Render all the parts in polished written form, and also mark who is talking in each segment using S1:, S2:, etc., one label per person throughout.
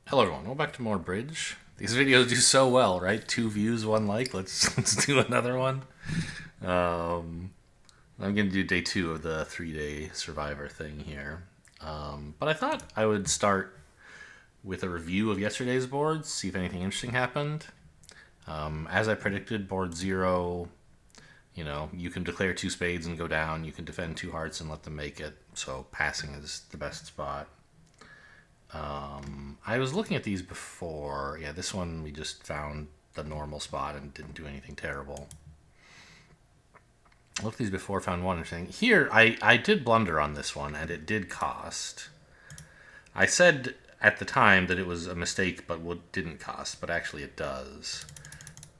S1: Hello everyone, welcome back to more Bridge. These videos do so well, right? 2 views, 1 like. Let's do another one. Um, I'm gonna do day 2 of the 3-day survivor thing here. But I thought I would start with a review of yesterday's boards, see if anything interesting happened. As I predicted, board 0, you can declare 2 spades and go down. You can defend 2 hearts and let them make it. So passing is the best spot. I was looking at these before. Yeah, this one we just found the normal spot and didn't do anything terrible. I looked at these before, found one interesting. Here, I did blunder on this one, and it did cost. I said at the time that it was a mistake, but didn't cost, but actually it does.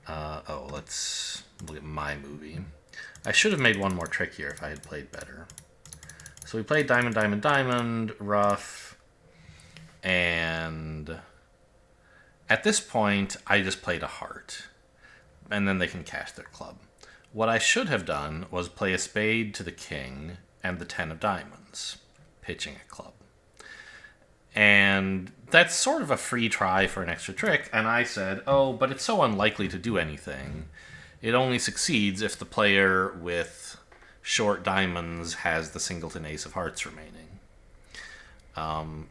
S1: Let's look at my movie. I should have made one more trick here if I had played better. So we played diamond, diamond, diamond, rough, and at this point, I just played a heart, and then they can cash their club. What I should have done was play a spade to the king and the 10 of diamonds, pitching a club. And that's sort of a free try for an extra trick, and I said, oh, but it's so unlikely to do anything. It only succeeds if the player with short diamonds has the singleton ace of hearts remaining.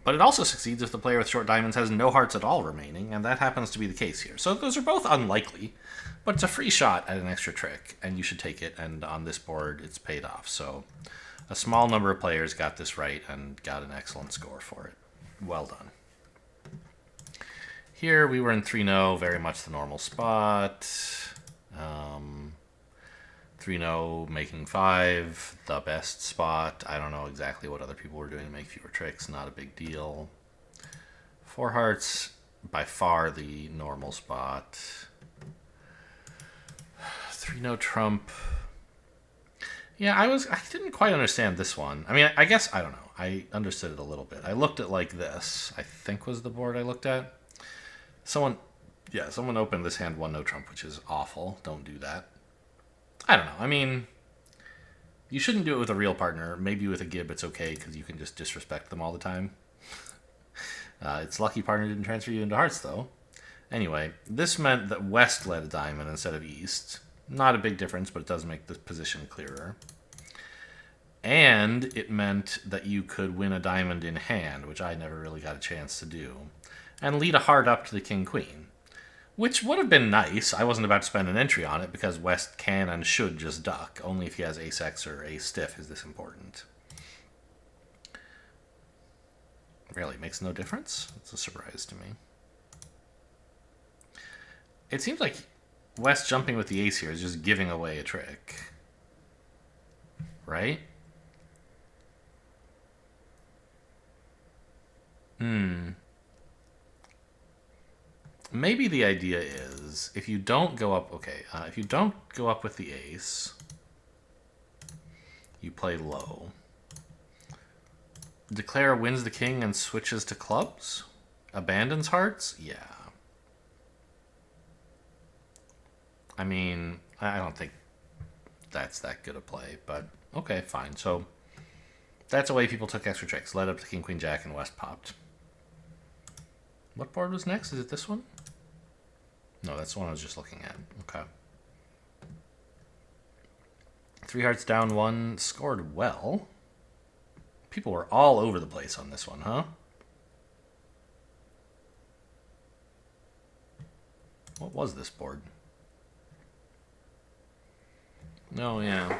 S1: But it also succeeds if the player with short diamonds has no hearts at all remaining, and that happens to be the case here. So those are both unlikely, but it's a free shot at an extra trick, and you should take it, and on this board, it's paid off. So a small number of players got this right and got an excellent score for it. Well done. Here we were in 3-0, very much the normal spot. 3-0, making 5, the best spot. I don't know exactly what other people were doing to make fewer tricks, not a big deal. 4 hearts, by far the normal spot. 3-0 trump. Yeah, I didn't quite understand this one. I mean, I guess, I don't know. I understood it a little bit. I looked at like this, I think was the board I looked at. Someone opened this hand 1-no trump, which is awful. Don't do that. I don't know. I mean, you shouldn't do it with a real partner. Maybe with a gib it's okay because you can just disrespect them all the time. It's lucky partner didn't transfer you into hearts, though. Anyway, this meant that West led a diamond instead of East. Not a big difference, but it does make the position clearer. And it meant that you could win a diamond in hand, which I never really got a chance to do, and lead a heart up to the king-queen. Which would have been nice. I wasn't about to spend an entry on it because West can and should just duck. Only if he has ace-x or ace-stiff is this important. Really, makes no difference? It's a surprise to me. It seems like West jumping with the ace here is just giving away a trick. Right? Maybe the idea is if you don't go up, if you don't go up with the ace, you play low. Declare wins the king and switches to clubs? Abandons hearts? Yeah. I mean, I don't think that's that good a play, but okay, fine. So that's a way people took extra tricks. Led up to king, queen, jack, and West popped. What board was next? Is it this one? No, that's the one I was just looking at. Okay. 3 hearts down 1, scored well. People were all over the place on this one, huh? What was this board? Oh, yeah.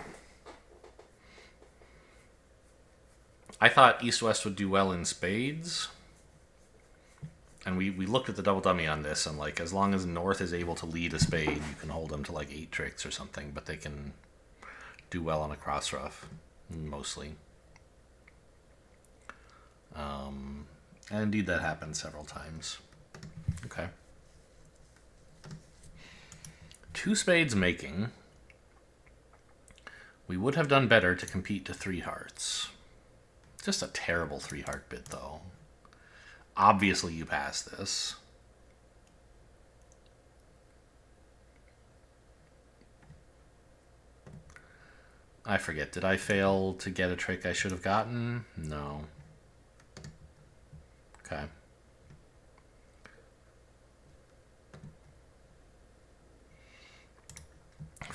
S1: I thought East-West would do well in spades. And we looked at the double dummy on this, and like as long as North is able to lead a spade, you can hold them to like 8 tricks or something, but they can do well on a cross rough, mostly. And indeed that happened several times. Okay. 2 spades making. We would have done better to compete to 3 hearts. Just a terrible 3-heart bit, though. Obviously you pass this. I forget. Did I fail to get a trick I should have gotten? No. Okay.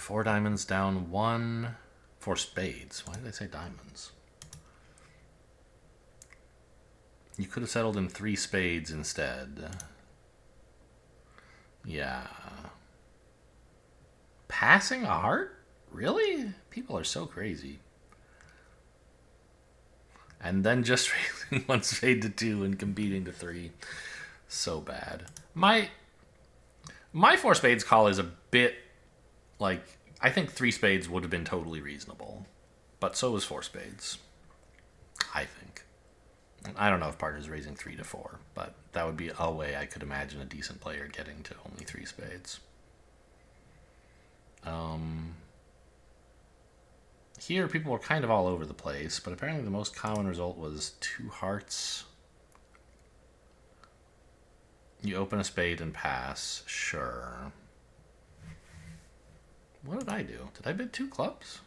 S1: 4 diamonds down 1. 4 spades. Why did I say diamonds? You could have settled in 3 spades instead. Yeah. Passing a heart? Really? People are so crazy. And then just raising 1 spade to 2 and competing to 3. So bad. My 4 spades call is a bit like, I think 3 spades would have been totally reasonable. But so was 4 spades. I think. I don't know if partner's raising 3 to 4, but that would be a way I could imagine a decent player getting to only 3 spades. Here, people were kind of all over the place, but apparently the most common result was 2 hearts. You open a spade and pass. Sure. What did I do? Did I bid 2 clubs?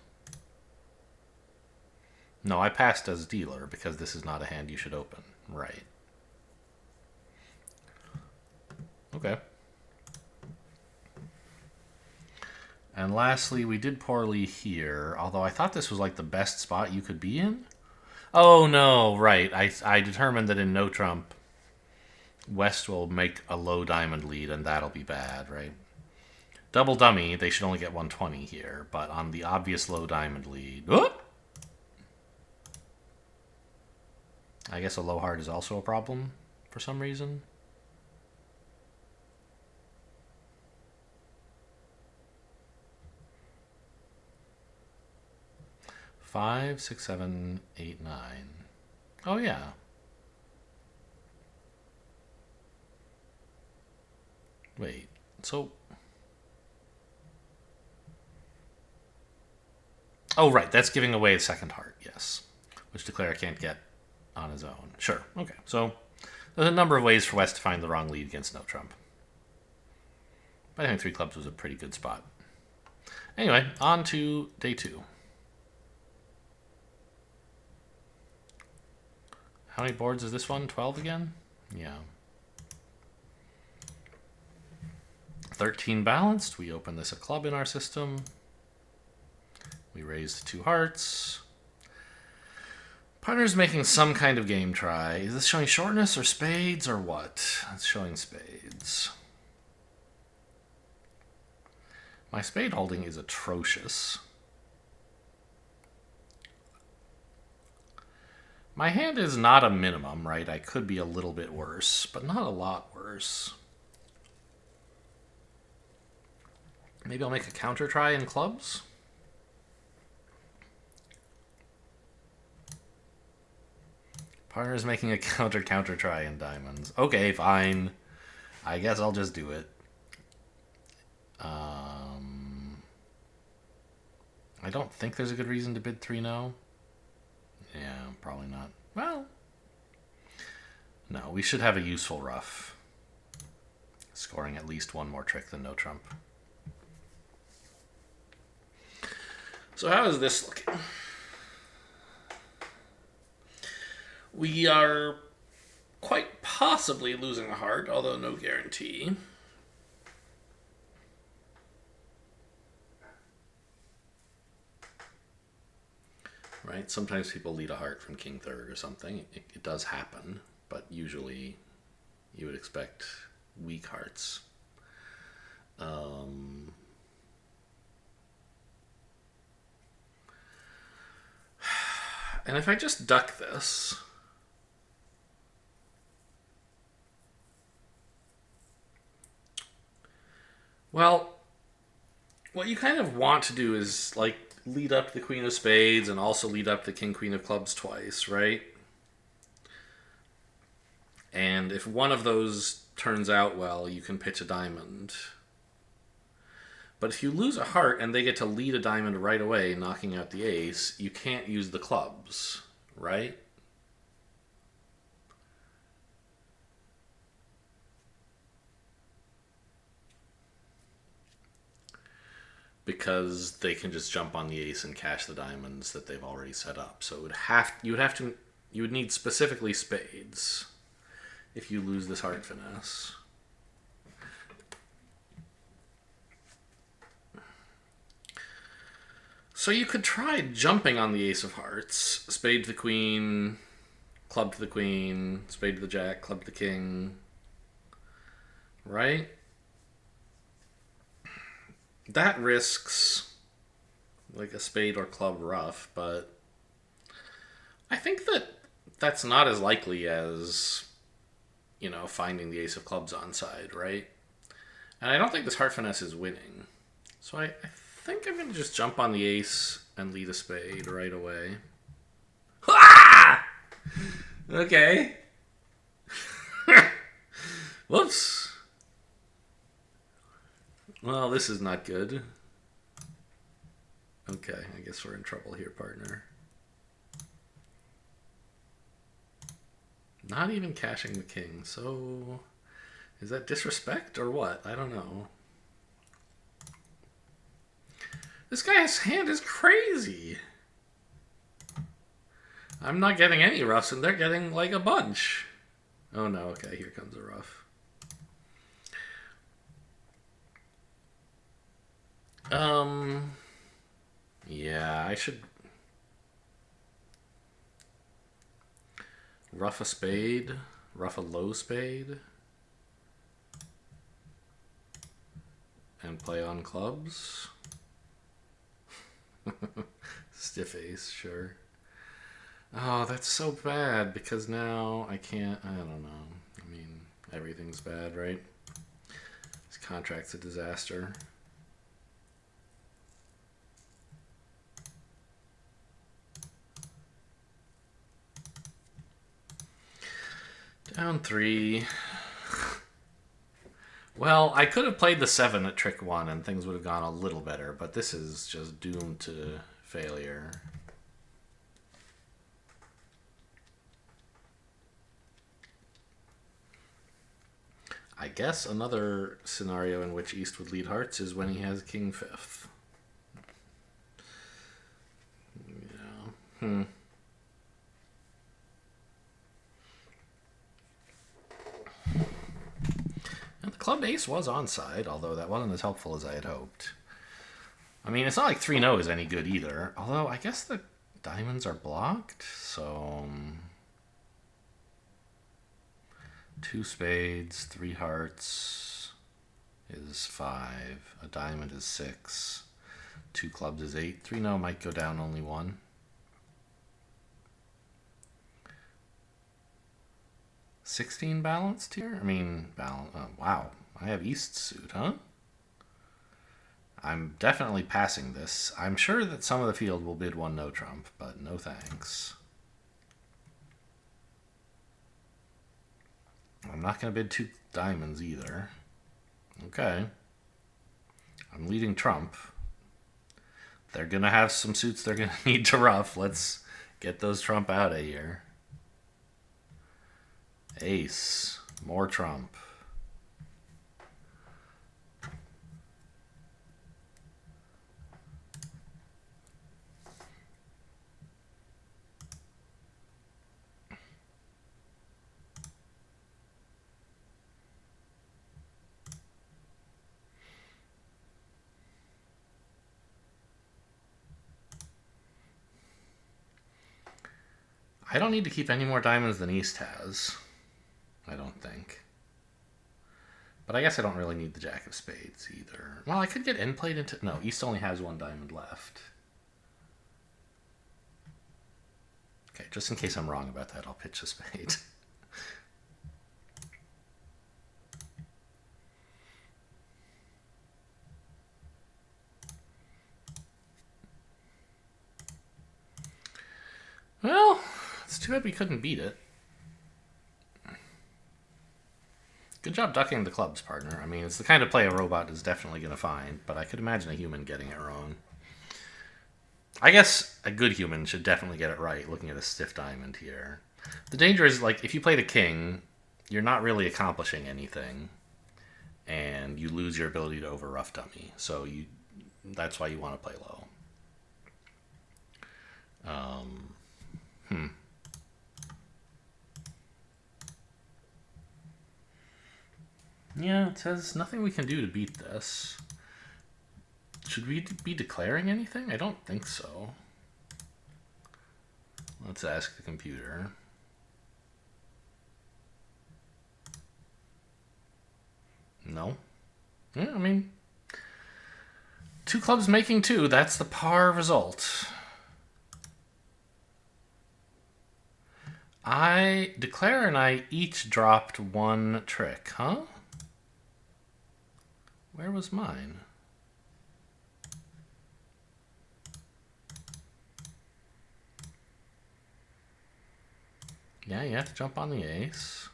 S1: No, I passed as dealer because this is not a hand you should open. Right. Okay. And lastly, we did poorly here, although I thought this was like the best spot you could be in. Oh, no, right. I determined that in no trump, West will make a low diamond lead, and that'll be bad, right? Double dummy, they should only get 120 here, but on the obvious low diamond lead... Oh! I guess a low heart is also a problem for some reason. Five, 6, 7, 8, 9. Oh, yeah. Wait, so... Oh, right, that's giving away the second heart, yes. Which declare can't get on his own. Sure, okay. So, there's a number of ways for West to find the wrong lead against no trump. But I think 3 clubs was a pretty good spot. Anyway, on to day 2. How many boards is this one? 12 again? Yeah. 13 balanced. We open this a club in our system. We raise the 2 hearts. Partner's making some kind of game try. Is this showing shortness or spades or what? It's showing spades. My spade holding is atrocious. My hand is not a minimum, right? I could be a little bit worse, but not a lot worse. Maybe I'll make a counter try in clubs? Partner's making a counter try in diamonds. Okay, fine. I guess I'll just do it. I don't think there's a good reason to bid 3 no. Yeah, probably not. Well, no, we should have a useful ruff. Scoring at least 1 more trick than no trump. So how is this looking? We are quite possibly losing a heart, although no guarantee. Right? Sometimes people lead a heart from king third or something. It does happen, but usually you would expect weak hearts. And if I just duck this... Well, what you kind of want to do is, like, lead up the queen of spades and also lead up the king queen of clubs twice, right? And if one of those turns out well, you can pitch a diamond. But if you lose a heart and they get to lead a diamond right away, knocking out the ace, you can't use the clubs, right? Because they can just jump on the ace and cash the diamonds that they've already set up. So you would need specifically spades if you lose this heart finesse. So you could try jumping on the ace of hearts, spade to the queen, club to the queen, spade to the jack, club to the king. Right? That risks like a spade or club ruff, but I think that that's not as likely as, finding the ace of clubs onside, right? And I don't think this heart finesse is winning. So I think I'm going to just jump on the ace and lead a spade right away. Ah! Okay. Whoops. Well, this is not good. Okay, I guess we're in trouble here, partner. Not even cashing the king, so is that disrespect or what? I don't know. This guy's hand is crazy. I'm not getting any roughs, and they're getting like a bunch. Oh no, okay, here comes a rough. Yeah, I should rough a spade, rough a low spade, and play on clubs. Stiff ace, sure. Oh, that's so bad because now I can't, I don't know. I mean, everything's bad, right? This contract's a disaster. Down 3. Well, I could have played the 7 at trick 1 and things would have gone a little better, but this is just doomed to failure. I guess another scenario in which East would lead hearts is when he has king 5th. Yeah. And the club ace was onside, although that wasn't as helpful as I had hoped. I mean, it's not like 3-0 is any good either, although I guess the diamonds are blocked, so 2 spades, 3 hearts is 5, a diamond is 6, 2 clubs is 8. 3-0 might go down only 1. $16 balanced here? I mean, wow. I have East suit, huh? I'm definitely passing this. I'm sure that some of the field will bid 1 no trump, but no thanks. I'm not going to bid 2 diamonds either. Okay. I'm leading trump. They're going to have some suits they're going to need to rough. Let's get those trump out of here. Ace. More trump. I don't need to keep any more diamonds than East has. I don't think. But I guess I don't really need the jack of spades either. Well, I could get end played into... No, East only has 1 diamond left. Okay, just in case I'm wrong about that, I'll pitch a spade. Well, it's too bad we couldn't beat it. Good job ducking the clubs, partner. I mean, it's the kind of play a robot is definitely going to find, but I could imagine a human getting it wrong. I guess a good human should definitely get it right, looking at a stiff diamond here. The danger is, like, if you play the king, you're not really accomplishing anything, and you lose your ability to over rough dummy. So that's why you want to play low. Yeah, it says nothing we can do to beat this. Should we be declaring anything? I don't think so. Let's ask the computer. No. Yeah, I mean, two clubs making two. That's the par result. Declare and I each dropped one trick, huh? Where was mine? Yeah, you have to jump on the ace.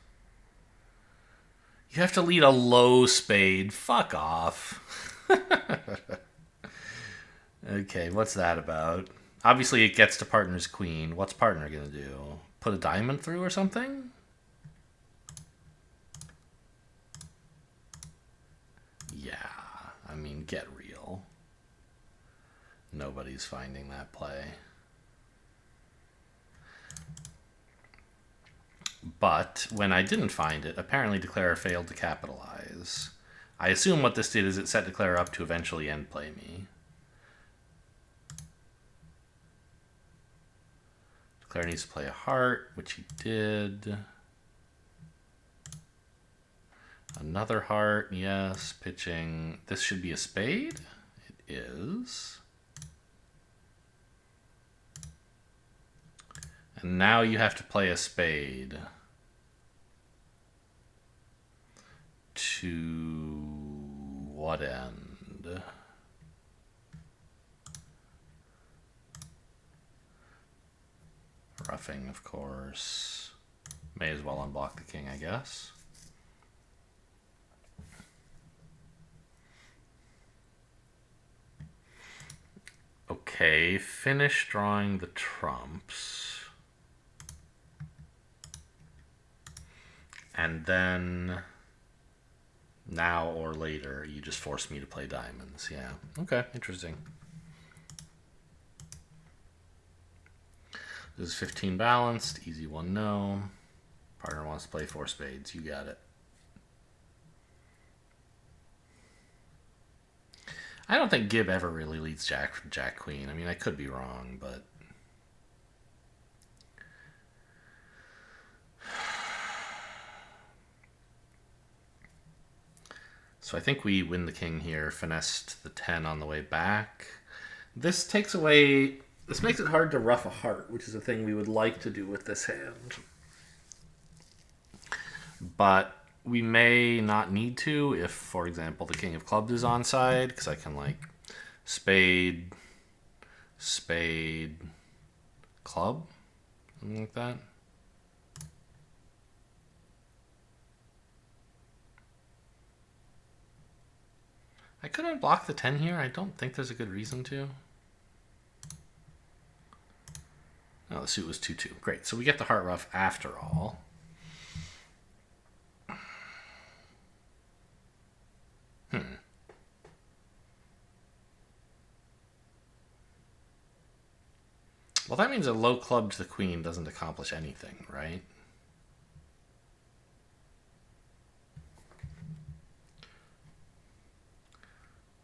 S1: You have to lead a low spade. Fuck off. Okay, what's that about? Obviously, it gets to partner's queen. What's partner gonna do? Put a diamond through or something? Yeah, I mean, get real. Nobody's finding that play. But when I didn't find it, apparently Declare failed to capitalize. I assume what this did is it set Declare up to eventually end play me. Declare needs to play a heart, which he did. Another heart, yes. Pitching. This should be a spade. It is. And now you have to play a spade. To what end? Roughing, of course. May as well unblock the king, I guess. Okay, finish drawing the trumps. And then, now or later, you just force me to play diamonds. Yeah, okay, interesting. This is 15 balanced, easy one, no. Partner wants to play 4 spades, you got it. I don't think Gibb ever really leads Jack Queen. I mean, I could be wrong, but so I think we win the king here, finessed the 10 on the way back. This takes away... This makes it hard to rough a heart, which is a thing we would like to do with this hand. But we may not need to if, for example, the king of clubs is onside, because I can, like, spade, spade, club, something like that. I could unblock the 10 here. I don't think there's a good reason to. Oh, the suit was 2-2. Great. So we get the heart rough after all. Well, that means a low club to the queen doesn't accomplish anything, right?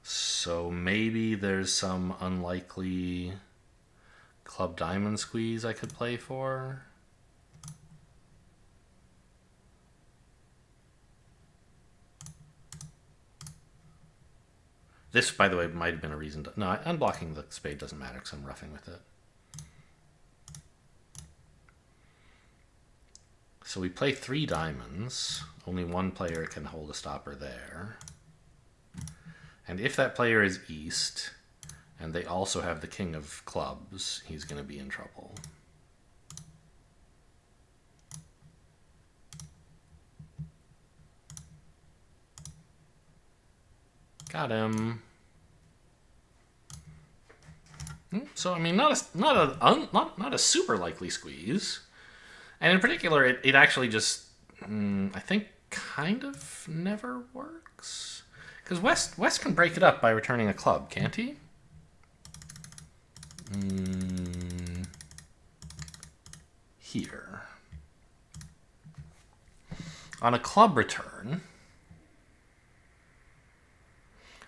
S1: So maybe there's some unlikely club diamond squeeze I could play for. This, by the way, might have been a reason to... No, unblocking the spade doesn't matter because I'm roughing with it. So we play 3 diamonds. Only one player can hold a stopper there. And if that player is east, and they also have the king of clubs, he's going to be in trouble. Got him. So I mean, not a super likely squeeze, and in particular, it actually just I think kind of never works because West can break it up by returning a club, can't he? Here on a club return,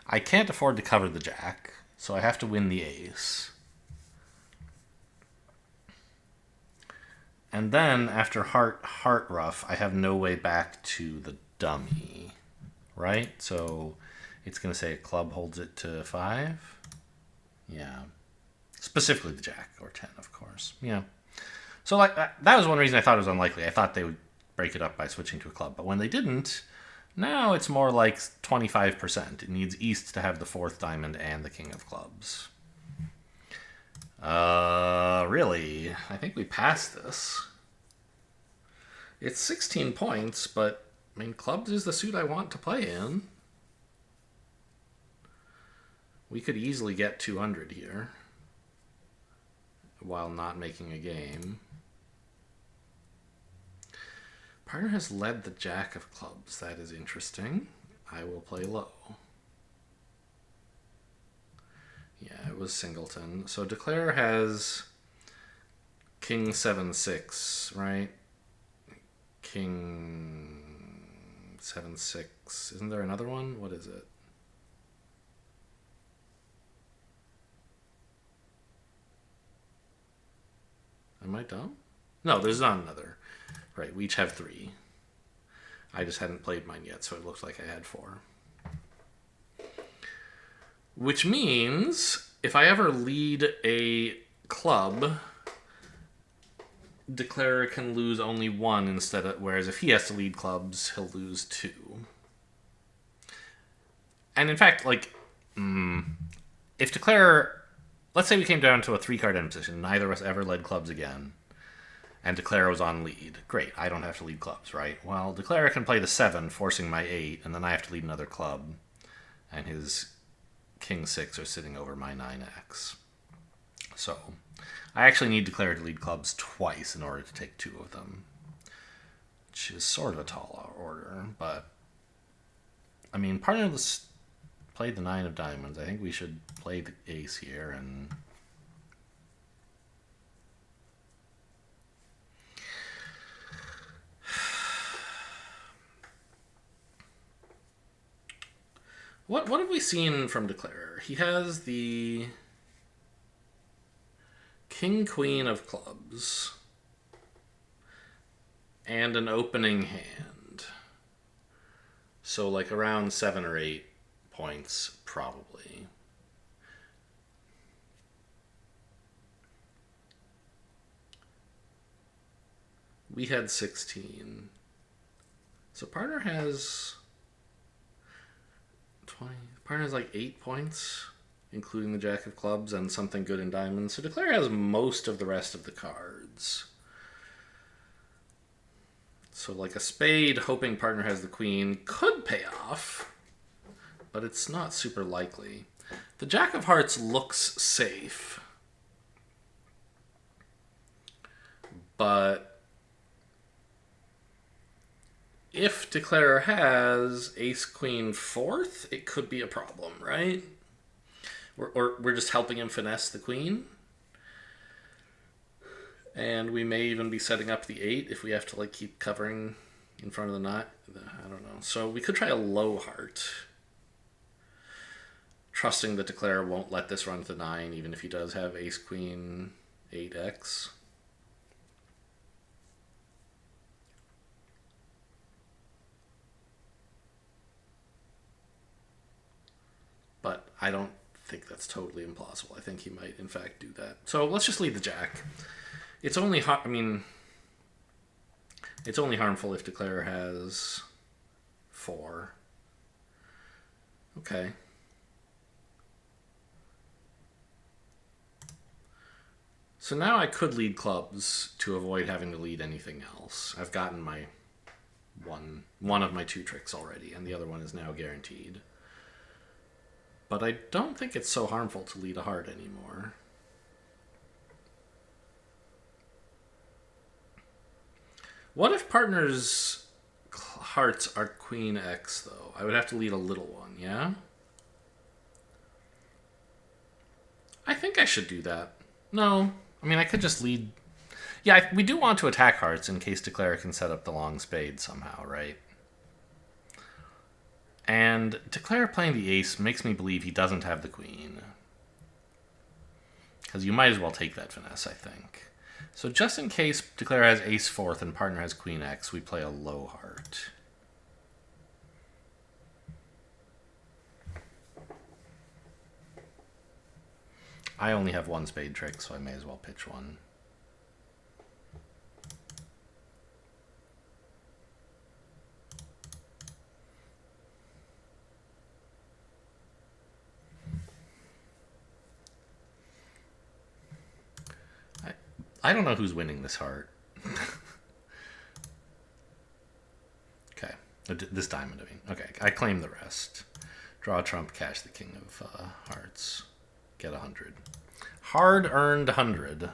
S1: I can't afford to cover the jack. So I have to win the ace. And then after heart ruff, I have no way back to the dummy, right? So it's going to say a club holds it to 5. Yeah. Specifically the jack, or 10, of course. Yeah. So like that was one reason I thought it was unlikely. I thought they would break it up by switching to a club. But when they didn't, now it's more like 25%. It needs East to have the 4th diamond and the king of clubs. Really? I think we passed this. It's 16 points, but, I mean, clubs is the suit I want to play in. We could easily get 200 here while not making a game. Partner has led the jack of clubs. That is interesting. I will play low. Yeah, it was singleton. So Declare has king 7-6, right? King 7-6. Isn't there another one? What is it? Am I dumb? No, there's not another. Right, we each have 3. I just hadn't played mine yet, so it looks like I had 4. Which means if I ever lead a club, Declarer can lose only 1 instead of, whereas if he has to lead clubs, he'll lose 2. And in fact, like, if Declarer, let's say we came down to a 3-card end position, neither of us ever led clubs again, and Declarer was on lead. Great, I don't have to lead clubs, right? Well, Declarer can play the 7, forcing my 8, and then I have to lead another club, and his king 6 are sitting over my 9x. So I actually need Declare to lead clubs twice in order to take 2 of them, which is sort of a tall order, but I mean, partner played the 9 of diamonds. I think we should play the ace here and what have we seen from Declarer? He has the king queen of clubs and an opening hand. So like around 7 or 8 points probably. We had 16. So partner has 20. Partner has like 8 points, including the jack of clubs and something good in diamonds. So Declare has most of the rest of the cards. So like a spade, hoping partner has the queen, could pay off, but it's not super likely. The jack of hearts looks safe, but if Declarer has ace queen 4th, it could be a problem, right? Or we're just helping him finesse the queen. And we may even be setting up the 8 if we have to like keep covering in front of the 9. I don't know. So we could try a low heart, trusting that Declarer won't let this run to the 9, even if he does have ace queen 8x. But I don't think that's totally implausible. I think he might, in fact, do that. So let's just lead the jack. It's only, it's only harmful if Declarer has 4. Okay. So now I could lead clubs to avoid having to lead anything else. I've gotten my one of my 2 tricks already, and the other one is now guaranteed. But I don't think it's so harmful to lead a heart anymore. What if partner's hearts are queen X, though? I would have to lead a little one, yeah? I think I should do that. No. I mean, I could just lead... Yeah, we do want to attack hearts in case Declarer can set up the long spade somehow, right? And Declarer playing the ace makes me believe he doesn't have the queen. Because you might as well take that finesse, I think. So just in case declare has ace fourth and partner has queen X, we play a low heart. I only have one spade trick, so I may as well pitch one. I don't know who's winning this heart. Okay, this diamond, I mean. Okay, I claim the rest. Draw a trump, cash the king of hearts. Get 100. Hard-earned 100.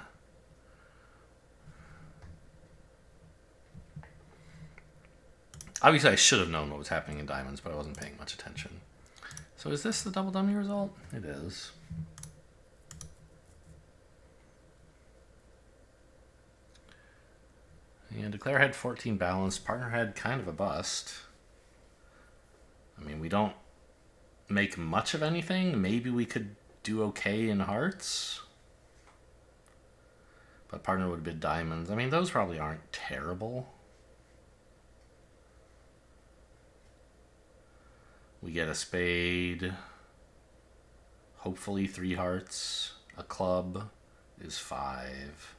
S1: Obviously, I should have known what was happening in diamonds, but I wasn't paying much attention. So is this the double dummy result? It is. And declare had 14 balanced. Partner had kind of a bust. I mean, we don't make much of anything. Maybe we could do okay in hearts. But partner would have bid diamonds. I mean, those probably aren't terrible. We get a spade. Hopefully 3 hearts. A club is 5.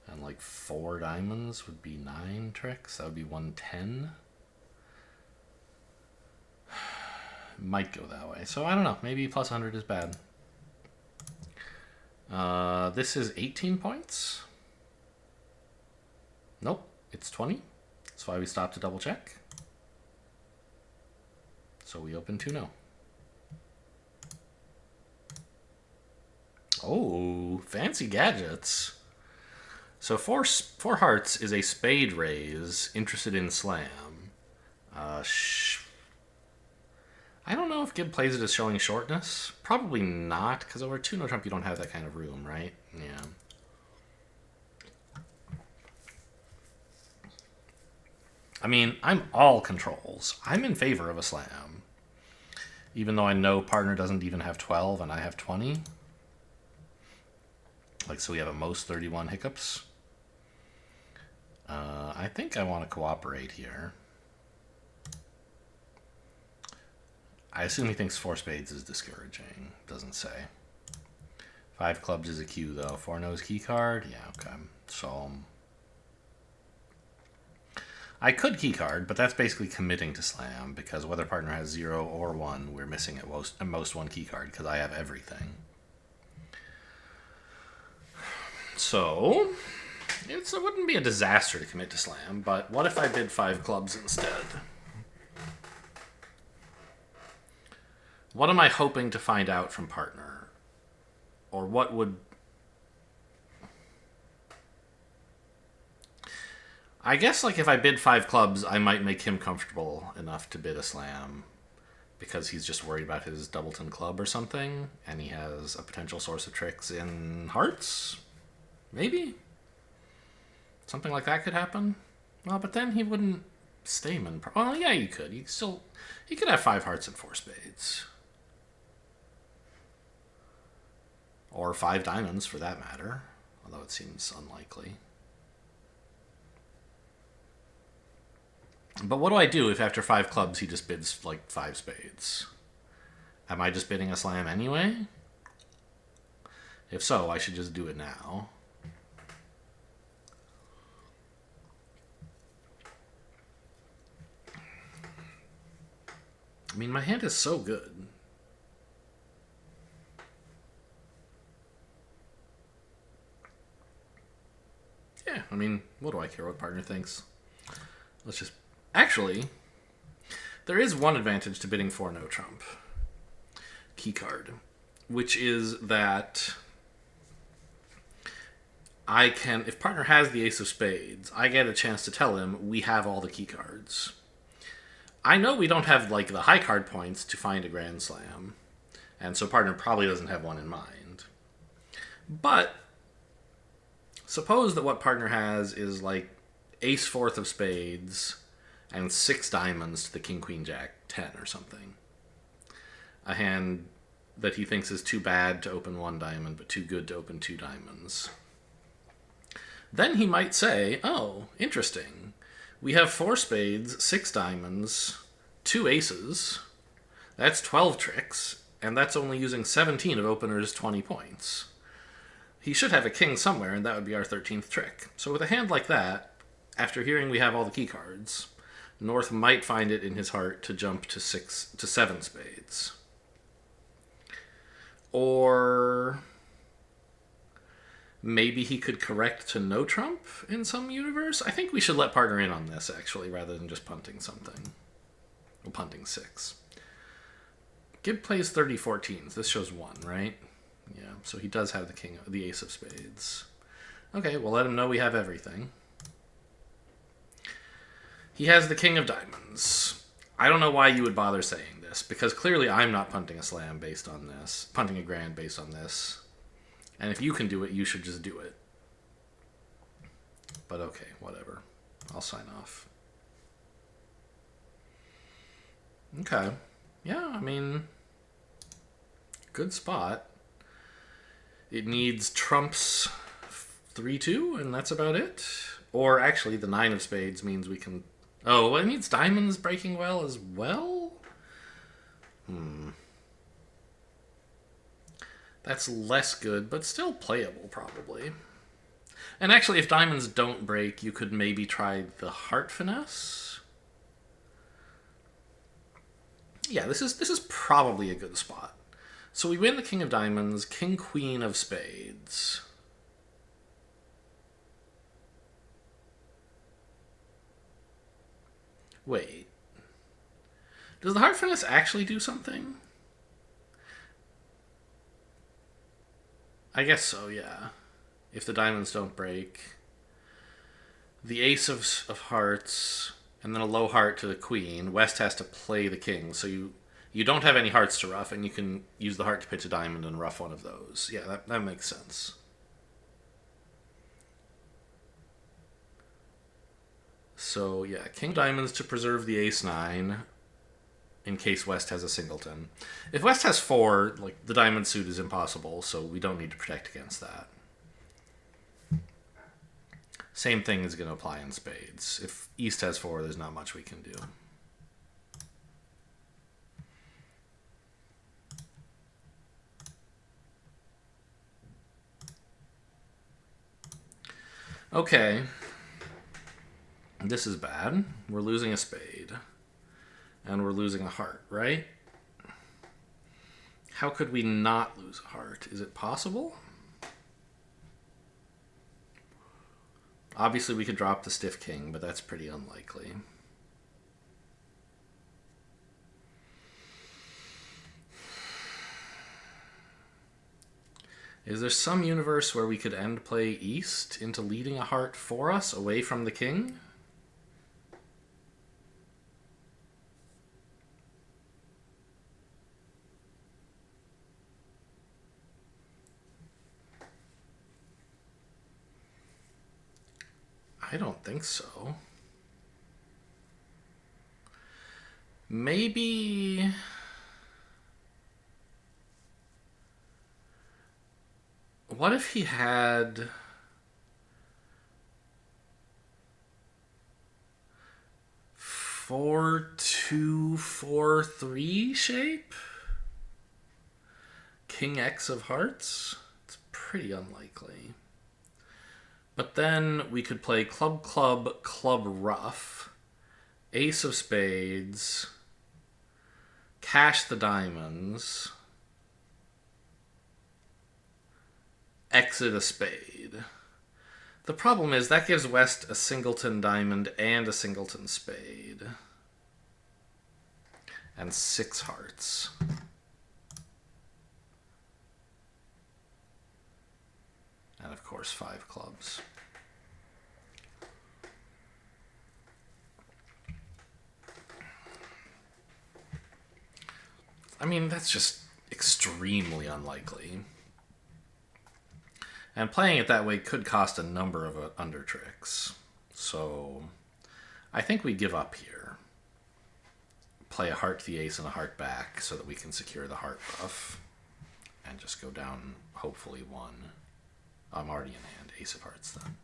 S1: And like 4 diamonds would be 9 tricks. That would be 110. Might go that way. So I don't know. Maybe plus 100 is bad. This is 18 points. Nope, it's 20. That's why we stopped to double check. So we open 2-0. Oh, fancy gadgets. So four hearts is a spade raise, interested in slam. I don't know if Gibb plays it as showing shortness. Probably not, because over 2-no trump you don't have that kind of room, right? Yeah. I mean, I'm all controls. I'm in favor of a slam. Even though I know partner doesn't even have 12 and I have 20. Like, so we have at most 31 hiccups. I think I want to cooperate here. I assume he thinks 4 spades is discouraging. Doesn't say. 5 clubs is a cue, though. 4-no is key card? Yeah, okay. So I could key card, but that's basically committing to slam, because whether partner has 0 or 1, we're missing at most 1 key card, because I have everything. So it wouldn't be a disaster to commit to slam, but what if I bid 5 clubs instead? What am I hoping to find out from partner? Or what would... I guess, like, if I bid 5 clubs, I might make him comfortable enough to bid a slam, because he's just worried about his doubleton club or something, and he has a potential source of tricks in hearts? Maybe? Something like that could happen? Well, but then he wouldn't Stamen. Well, yeah, you could. You could have 5 hearts and 4 spades. Or 5 diamonds, for that matter. Although it seems unlikely. But what do I do if after 5 clubs he just bids, like, 5 spades? Am I just bidding a slam anyway? If so, I should just do it now. I mean, my hand is so good. Yeah, I mean, what do I care what partner thinks? Let's just... Actually, there is one advantage to bidding 4 no trump. Key card. Which is that I can... If partner has the ace of spades, I get a chance to tell him we have all the key cards. I know we don't have, like, the high card points to find a grand slam, and so partner probably doesn't have one in mind. But suppose that what partner has is, like, ace fourth of spades and 6 diamonds to the king, queen, jack, 10 or something. A hand that he thinks is too bad to open one diamond, but too good to open two diamonds. Then he might say, oh, interesting. We have 4 spades, 6 diamonds, 2 aces. That's 12 tricks, and that's only using 17 of opener's 20 points. He should have a king somewhere, and that would be our 13th trick. So with a hand like that, after hearing we have all the key cards, North might find it in his heart to jump to 7 spades. Or maybe he could correct to no trump in some universe. I think we should let partner in on this, actually, rather than just punting something. Well, punting 6. Gib plays 30 14s. This shows 1, right? Yeah, so he does have the ace of spades. Okay, we'll let him know we have everything. He has the king of diamonds. I don't know why you would bother saying this, because clearly I'm not punting a slam based on this, punting a grand based on this. And if you can do it, you should just do it. But okay, whatever. I'll sign off. Okay. Yeah, I mean, good spot. It needs trumps 3-2, and that's about it. Or actually, the 9 of spades means we can... Oh, well, it needs diamonds breaking well as well? That's less good, but still playable, probably. And actually, if diamonds don't break, you could maybe try the heart finesse. Yeah, this is probably a good spot. So we win the king of diamonds, king, queen of spades. Wait. Does the heart finesse actually do something? I guess so, yeah. If the diamonds don't break. The ace of hearts, and then a low heart to the queen. West has to play the king, so you don't have any hearts to ruff, and you can use the heart to pitch a diamond and ruff one of those. Yeah, that makes sense. So, yeah, king diamonds to preserve the ace-9 in case West has a singleton. If West has 4, like, the diamond suit is impossible, so we don't need to protect against that. Same thing is going to apply in spades. If East has 4, there's not much we can do. Okay. This is bad. We're losing a spade. And we're losing a heart, right? How could we not lose a heart? Is it possible? Obviously, we could drop the stiff king, but that's pretty unlikely. Is there some universe where we could end play East into leading a heart for us away from the king? I don't think so. Maybe... What if he had... 4-2-4-3 shape? King X of hearts? It's pretty unlikely. But then we could play club, club, club, ruff, ace of spades, cash the diamonds, exit a spade. The problem is that gives West a singleton diamond and a singleton spade. And 6 hearts. And of course 5 clubs. I mean, that's just extremely unlikely. And playing it that way could cost a number of under tricks. So I think we give up here. Play a heart to the ace and a heart back so that we can secure the heart buff. and just go down, hopefully, one. I'm already in hand. Ace of hearts, then.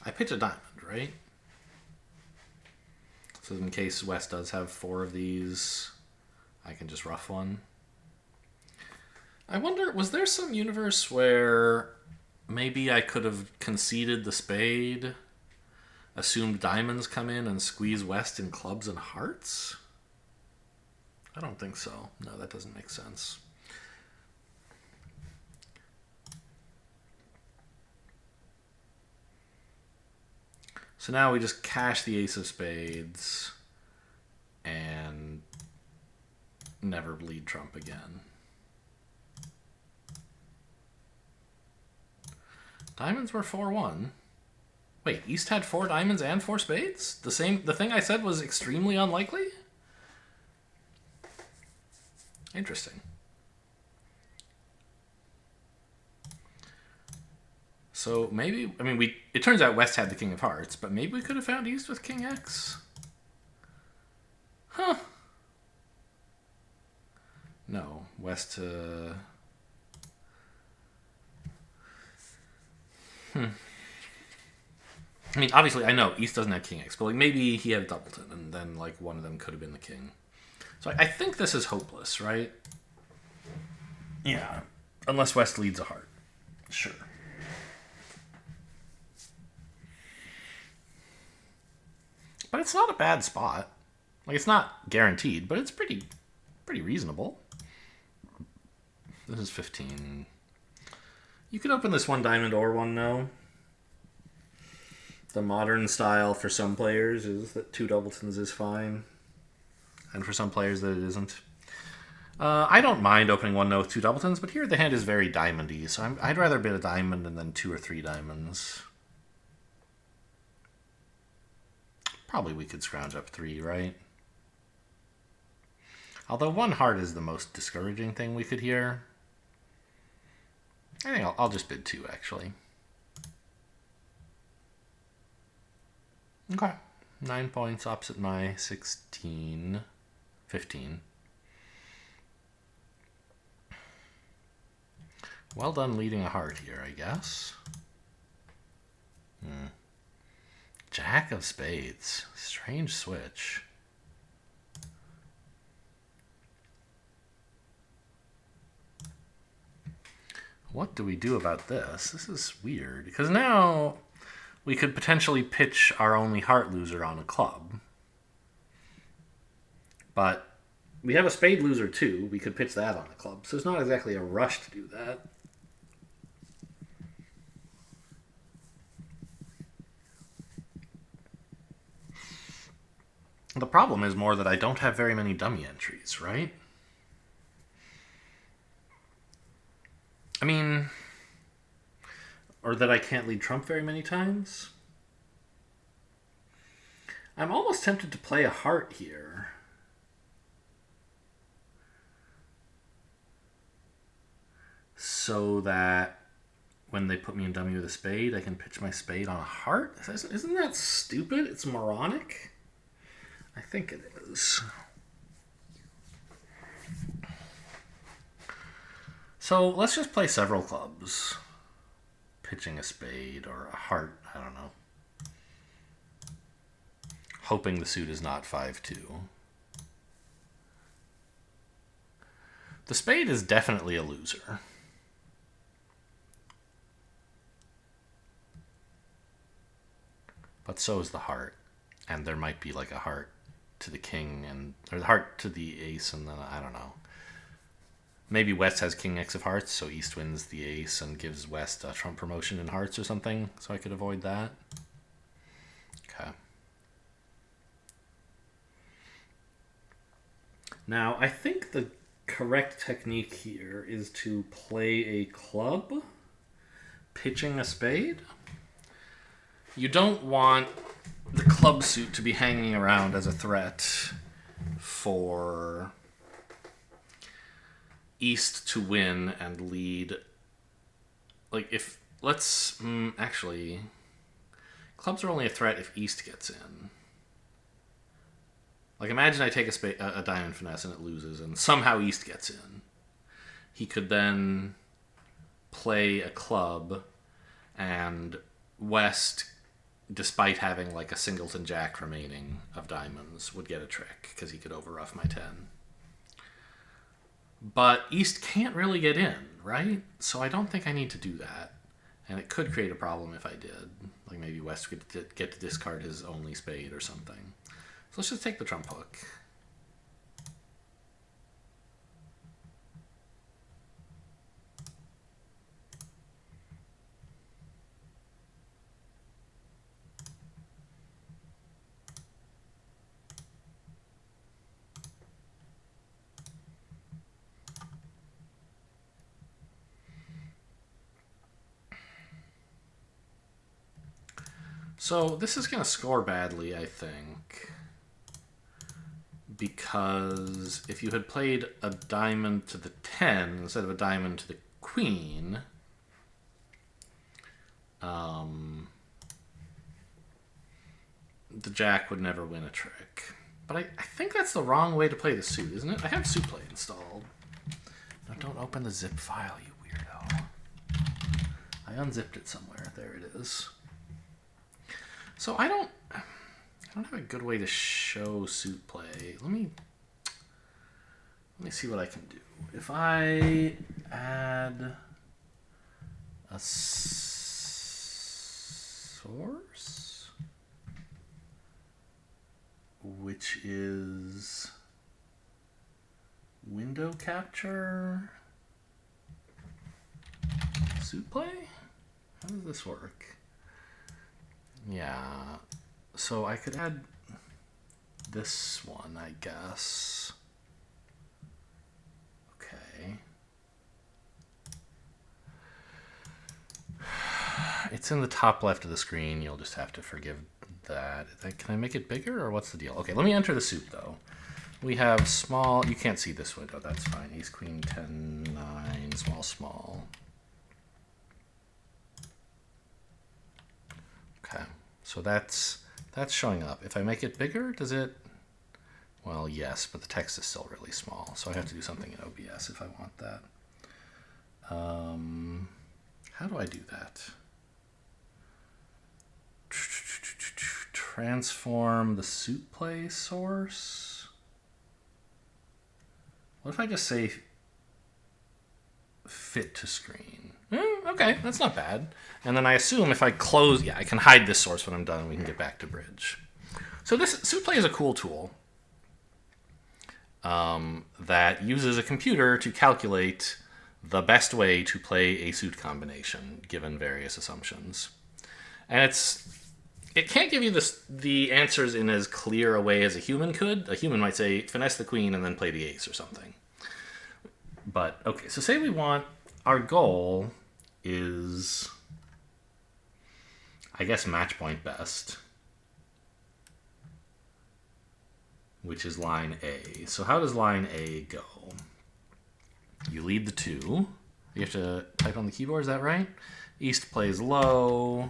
S1: I pitch a diamond, right? So in case West does have 4 of these, I can just rough one. I wonder, was there some universe where maybe I could have conceded the spade, assumed diamonds come in, and squeeze West in clubs and hearts? I don't think so. No, that doesn't make sense. So now we just cash the ace of spades and never bleed trump again. Diamonds were 4-1. Wait, East had 4 diamonds and 4 spades? The thing I said was extremely unlikely? Interesting. So maybe, I mean, it turns out West had the king of hearts, but maybe we could have found East with king X? Huh. No, West, I mean, obviously, I know East doesn't have king X, but like maybe he had a doubleton, and then like one of them could have been the king. So I think this is hopeless, right? Yeah. Unless West leads a heart. Sure. But it's not a bad spot. Like, it's not guaranteed, but it's pretty reasonable. This is 15. You could open this one diamond or one no. The modern style for some players is that 2 doubletons is fine. And for some players that it isn't. I don't mind opening one no with 2 doubletons, but here the hand is very diamondy, so I'd rather bid a diamond and then 2 or 3 diamonds. Probably we could scrounge up 3, right? Although 1 heart is the most discouraging thing we could hear. I think I'll just bid 2, actually. Okay. 9 points opposite my 16. 15. Well done leading a heart here, I guess. Jack of spades. Strange switch. What do we do about this? This is weird, because now we could potentially pitch our only heart loser on a club. But we have a spade loser too. We could pitch that on a club. So it's not exactly a rush to do that. The problem is more that I don't have very many dummy entries, right? I mean, or that I can't lead trump very many times. I'm almost tempted to play a heart here. So that when they put me in dummy with a spade, I can pitch my spade on a heart? Isn't that stupid? It's moronic. I think it is. So let's just play several clubs. Pitching a spade or a heart, I don't know. Hoping the suit is not 5-2. The spade is definitely a loser. But so is the heart. And there might be like a heart to the king, or the heart to the ace, and then I don't know. Maybe West has king X of hearts, so East wins the ace and gives West a trump promotion in hearts or something, so I could avoid that. Okay. Now, I think the correct technique here is to play a club, pitching a spade. You don't want the club suit to be hanging around as a threat for East to win and lead. Like, if, let's, actually, clubs are only a threat if East gets in. Like, imagine I take a diamond finesse and it loses, and somehow East gets in. He could then play a club, and West, despite having like a singleton jack remaining of diamonds, would get a trick because he could overruff my 10. But East can't really get in, right? So I don't think I need to do that. And it could create a problem if I did. Like maybe West could get to discard his only spade or something. So let's just take the trump hook. So this is going to score badly, I think, because if you had played a diamond to the 10 instead of a diamond to the queen, the jack would never win a trick. But I think that's the wrong way to play the suit, isn't it? I have suit play installed. No, don't open the zip file, you weirdo. I unzipped it somewhere. There it is. So I don't have a good way to show suit play. Let me see what I can do. If I add a source, which is window capture, suit play? How does this work? Yeah, so I could add this one, I guess. Okay. It's in the top left of the screen. You'll just have to forgive that. Can I make it bigger, or what's the deal? Okay, let me enter the suit, though. We have small. You can't see this window. That's fine. Ace, queen, 10, 9, small, small. Okay, so that's showing up. If I make it bigger, does it? Well, yes, but the text is still really small, so I have to do something in OBS if I want that. How do I do that? Transform the suit play source. What if I just say fit to screen? Okay, that's not bad. And then I assume if I close, yeah, I can hide this source when I'm done and we can get back to bridge. So this suit play is a cool tool that uses a computer to calculate the best way to play a suit combination given various assumptions. And it can't give you the answers in as clear a way as a human could. A human might say finesse the queen and then play the ace or something. But okay, so say we want, our goal is, I guess, match point best, which is line A. So how does line A go? You lead the 2. You have to type on the keyboard, is that right? East plays low.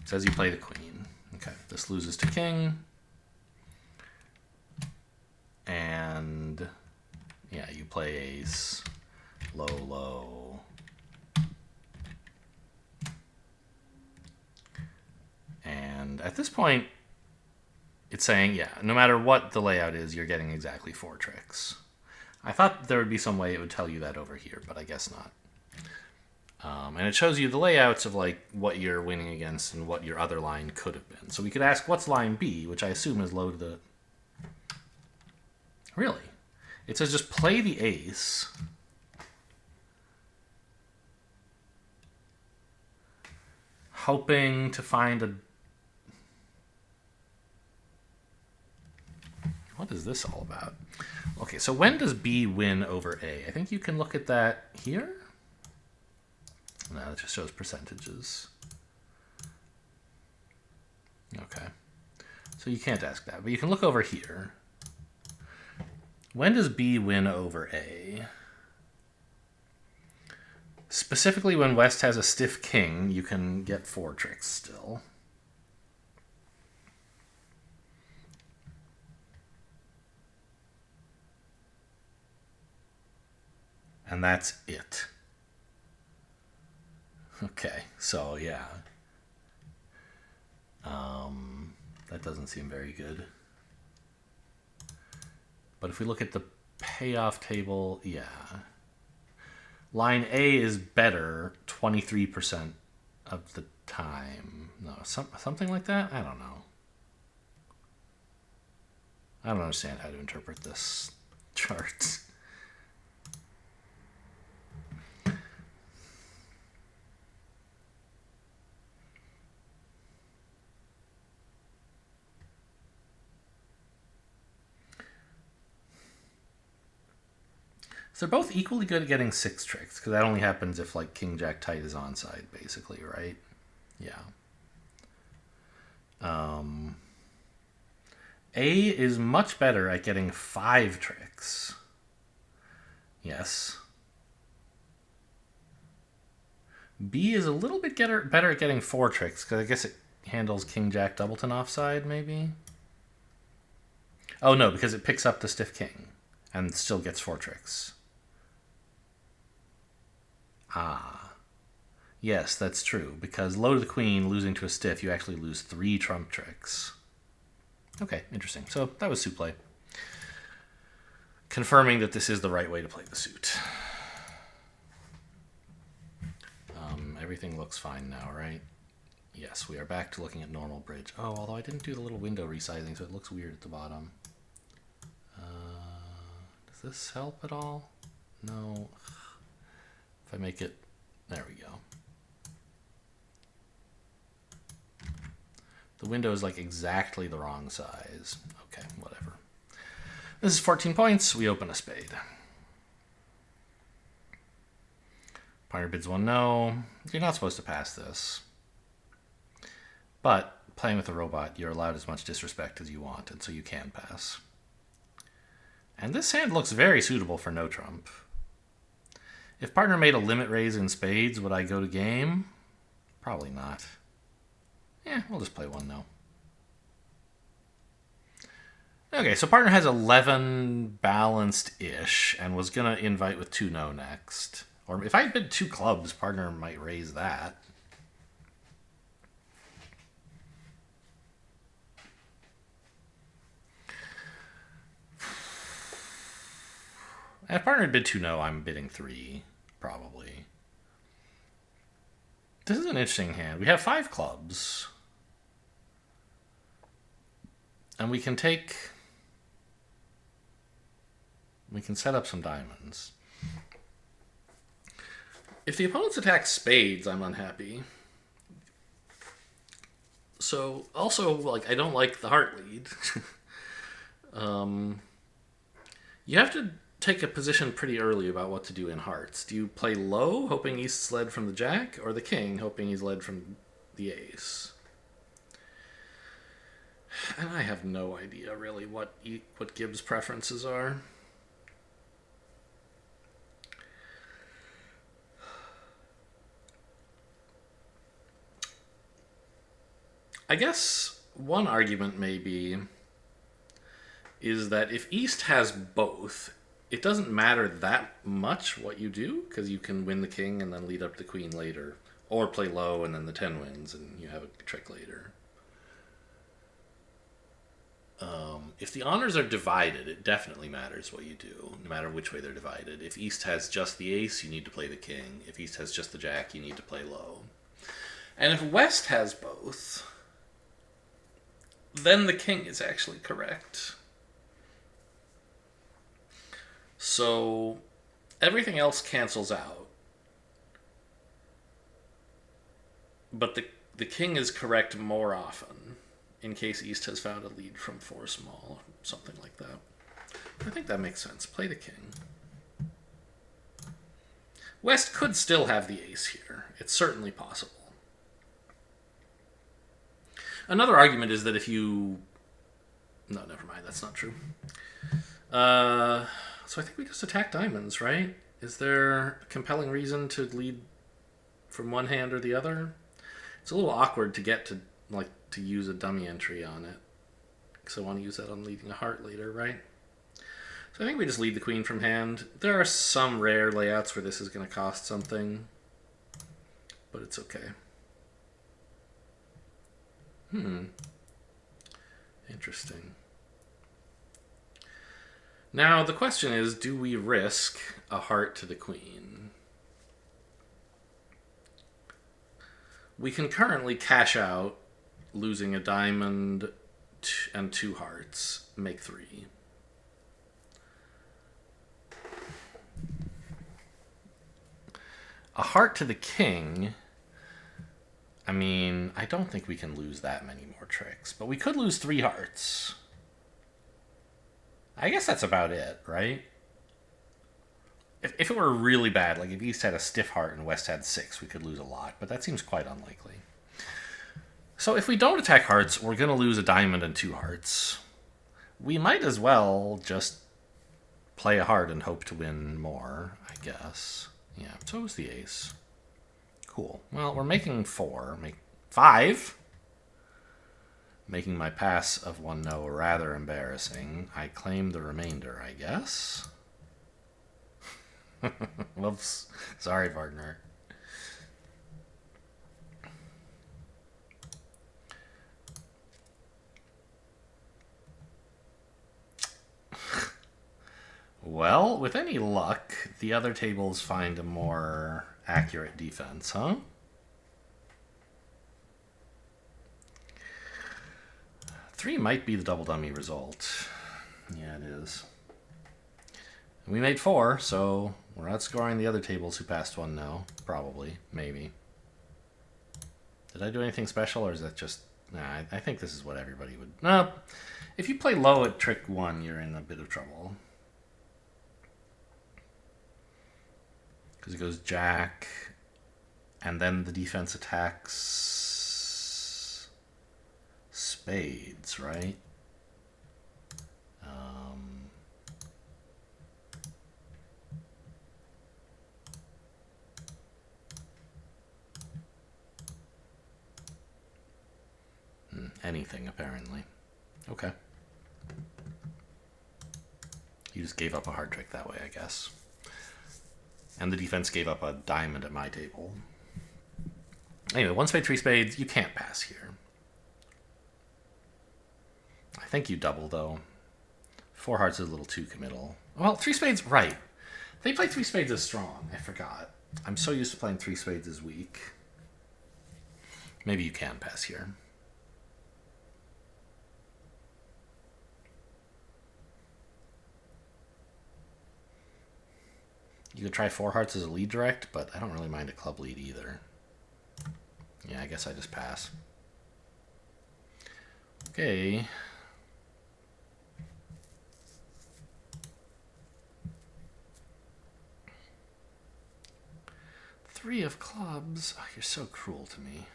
S1: It says you play the queen. Okay, this loses to king. And yeah, you play ace, low, low. And at this point, it's saying, yeah, no matter what the layout is, you're getting exactly 4 tricks. I thought there would be some way it would tell you that over here, but I guess not. And it shows you the layouts of like what you're winning against and what your other line could have been. So we could ask, what's line B, which I assume is low to the... Really? It says just play the ace. Hoping to find a... What is this all about? Okay, so when does B win over A? I think you can look at that here. No, it just shows percentages. Okay. So you can't ask that, but you can look over here. When does B win over A? Specifically, when West has a stiff king, you can get 4 tricks still. And that's it. Okay, so yeah. That doesn't seem very good. But if we look at the payoff table, yeah. Line A is better 23% of the time. No, something like that? I don't know. I don't understand how to interpret this chart. So they're both equally good at getting 6 tricks, because that only happens if like King Jack tight is onside, basically, right? Yeah. A is much better at getting 5 tricks. Yes. B is a little bit better at getting 4 tricks, because I guess it handles King Jack Doubleton offside, maybe? Oh, no, because it picks up the stiff king and still gets 4 tricks. Ah. Yes, that's true. Because low to the queen, losing to a stiff, you actually lose 3 trump tricks. Okay, interesting. So that was suit play. Confirming that this is the right way to play the suit. Everything looks fine now, right? Yes, we are back to looking at normal bridge. Oh, although I didn't do the little window resizing, so it looks weird at the bottom. Does this help at all? No. If I make it... There we go. The window is like exactly the wrong size. Okay, whatever. This is 14 points. We open a spade. Partner bids 1 no. You're not supposed to pass this. But playing with a robot, you're allowed as much disrespect as you want, and so you can pass. And this hand looks very suitable for no trump. If partner made a limit raise in spades, would I go to game? Probably not. Yeah, we'll just play 1 no. Okay, so partner has 11 balanced-ish, and was going to invite with 2 no next. Or if I bid 2 clubs, partner might raise that. If partner had bid 2 no, I'm bidding 3, probably. This is an interesting hand. We have 5 clubs. And we can set up some diamonds. If the opponents attack spades, I'm unhappy. So, also, like, I don't like the heart lead. You have to take a position pretty early about what to do in hearts. Do you play low, hoping East's led from the jack, or the king, hoping he's led from the ace? And I have no idea, really, what Gibbs' preferences are. I guess one argument maybe is that if East has both, it doesn't matter that much what you do, because you can win the king and then lead up the queen later, or play low and then the 10 wins and you have a trick later. If the honors are divided, it definitely matters what you do, no matter which way they're divided. If East has just the ace, you need to play the king. If East has just the jack, you need to play low. And if West has both, then the king is actually correct. So everything else cancels out. But the king is correct more often, in case East has found a lead from 4 small, or something like that. I think that makes sense. Play the king. West could still have the ace here. It's certainly possible. Another argument is that if you... No, never mind. That's not true. So I think we just attack diamonds, right? Is there a compelling reason to lead from one hand or the other? It's a little awkward to get to use a dummy entry on it, because I want to use that on leading a heart later, right? So I think we just lead the queen from hand. There are some rare layouts where this is going to cost something, but it's okay. Interesting. Now the question is, do we risk a heart to the queen? We can currently cash out, losing a diamond and 2 hearts, make 3. A heart to the king. I mean, I don't think we can lose that many more tricks, but we could lose 3 hearts. I guess that's about it, right? If it were really bad, like if East had a stiff heart and West had 6, we could lose a lot, but that seems quite unlikely. So if we don't attack hearts, we're going to lose a diamond and 2 hearts. We might as well just play a heart and hope to win more, I guess. Yeah, so is the ace. Cool. Well, we're making 4. Make 5. Making my pass of 1-no rather embarrassing. I claim the remainder, I guess. Whoops. Sorry, partner. Well, with any luck, the other tables find a more accurate defense, huh? Three might be the double dummy result. Yeah, it is. We made 4, so we're outscoring the other tables who passed 1-no. Probably. Maybe. Did I do anything special, or is that just... Nah, I think this is what everybody would... No. If you play low at trick 1, you're in a bit of trouble. Because it goes jack, and then the defense attacks spades, right? Anything, apparently. Okay. You just gave up a hard trick that way, I guess. And the defense gave up a diamond at my table. Anyway, 1 spade, 3 spades, you can't pass here. I think you double, though. 4 hearts is a little too committal. Well, 3 spades, right. They play 3 spades as strong. I forgot. I'm so used to playing 3 spades as weak. Maybe you can pass here. You could try 4 hearts as a lead direct, but I don't really mind a club lead either. Yeah, I guess I just pass. Okay. Three of clubs. Oh, you're so cruel to me.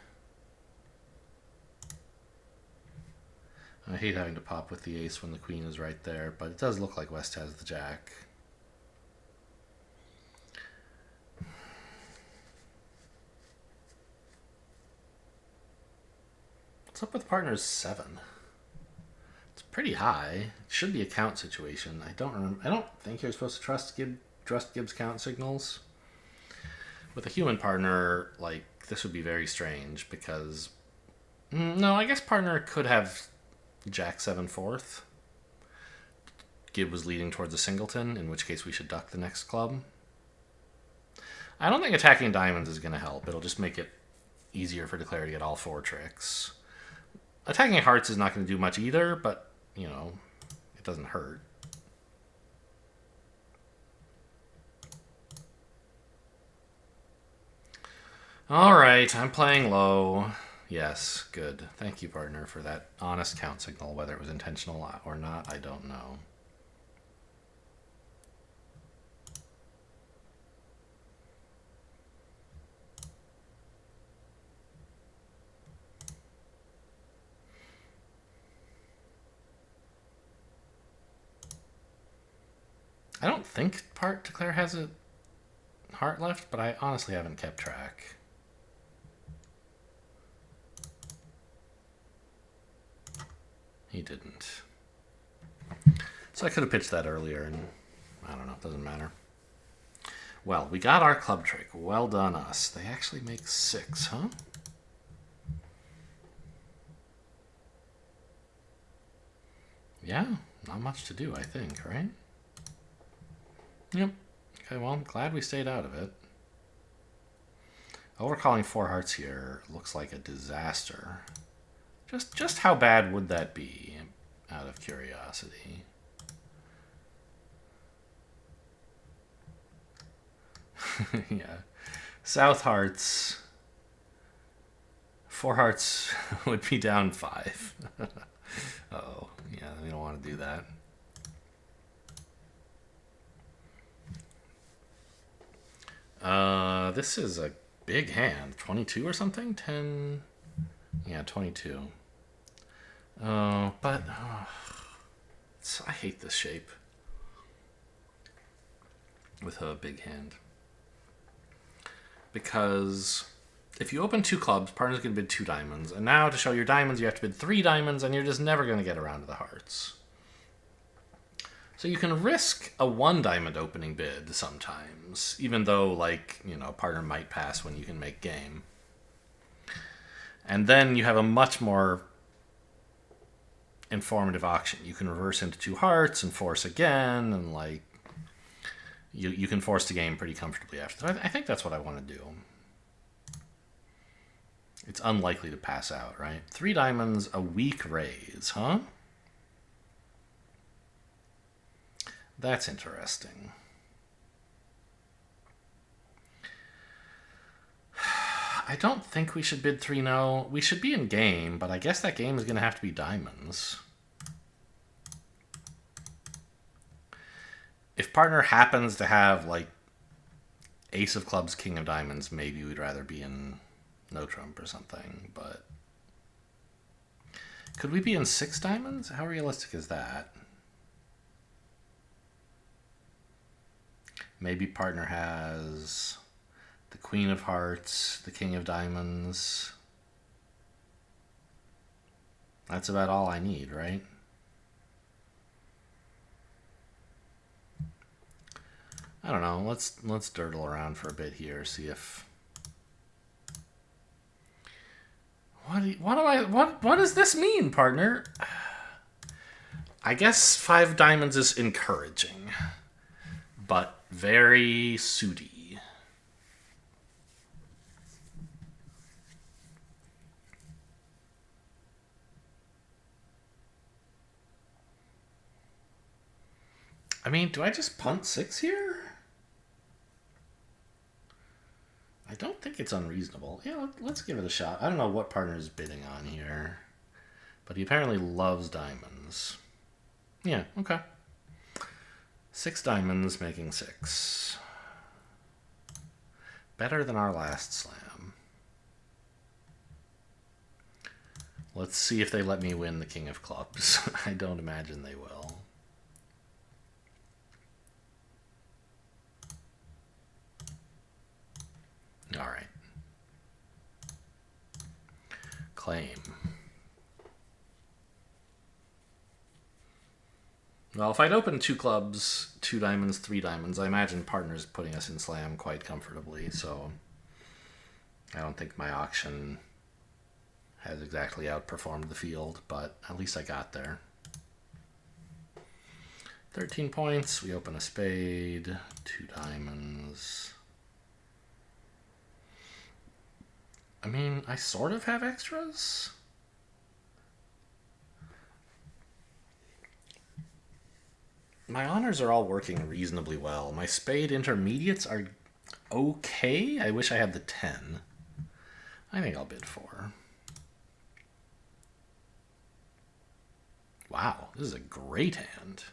S1: I hate having to pop with the ace when the queen is right there, but it does look like West has the jack. What's up with partner's 7? It's pretty high. It should be a count situation. I don't think you're supposed to trust Gibbs count signals. With a human partner, like, this would be very strange because... No, I guess partner could have jack 7 4th. Gibb was leading towards a singleton, in which case we should duck the next club. I don't think attacking diamonds is going to help. It'll just make it easier for Declare to get all 4 tricks. Attacking hearts is not going to do much either, but, you know, it doesn't hurt. Alright, I'm playing low. Yes, good. Thank you, partner, for that honest count signal. Whether it was intentional or not, I don't know. I don't think Declare has a heart left, but I honestly haven't kept track. He didn't. So I could have pitched that earlier, and I don't know, it doesn't matter. Well, we got our club trick. Well done, us. They actually make 6, huh? Yeah, not much to do, I think, right? Yep. Okay, well, I'm glad we stayed out of it. Overcalling 4 hearts here looks like a disaster. Just how bad would that be, out of curiosity? Yeah. South hearts. 4 hearts would be down 5. Oh, yeah, we don't want to do that. This is a big hand. 22 or something? 10. Yeah, 22. But I hate this shape with a big hand. Because if you open 2 clubs, partner's going to bid 2 diamonds. And now to show your diamonds, you have to bid 3 diamonds, and you're just never going to get around to the hearts. So you can risk a 1 diamond opening bid sometimes, even though, like, you know, partner might pass when you can make game. And then you have a much more informative auction. You can reverse into 2 hearts and force again, and, like, you can force the game pretty comfortably after that. I think that's what I want to do. It's unlikely to pass out, right? 3 diamonds, a weak raise, huh? That's interesting. I don't think we should bid 3 no. We should be in game, but I guess that game is going to have to be diamonds. If partner happens to have, like, ace of clubs, king of diamonds, maybe we'd rather be in no trump or something, but... Could we be in 6 diamonds? How realistic is that? Maybe partner has the queen of hearts, the king of diamonds. That's about all I need, right? I don't know. Let's dirtle around for a bit here, see if... What does this mean, partner? I guess 5 diamonds is encouraging, but very suity. I mean, do I just punt 6 here? I don't think it's unreasonable. Yeah, let's give it a shot. I don't know what partner is bidding on here, but he apparently loves diamonds. Yeah, okay. 6 diamonds making 6. Better than our last slam. Let's see if they let me win the king of clubs. I don't imagine they will. All right. Claim. Well, if I'd opened 2 clubs, 2 diamonds, 3 diamonds, I imagine partner's putting us in slam quite comfortably, so I don't think my auction has exactly outperformed the field, but at least I got there. 13 points, we open a spade, 2 diamonds. I mean, I sort of have extras. My honors are all working reasonably well. My spade intermediates are okay. I wish I had the 10. I think I'll bid 4. Wow, this is a great hand.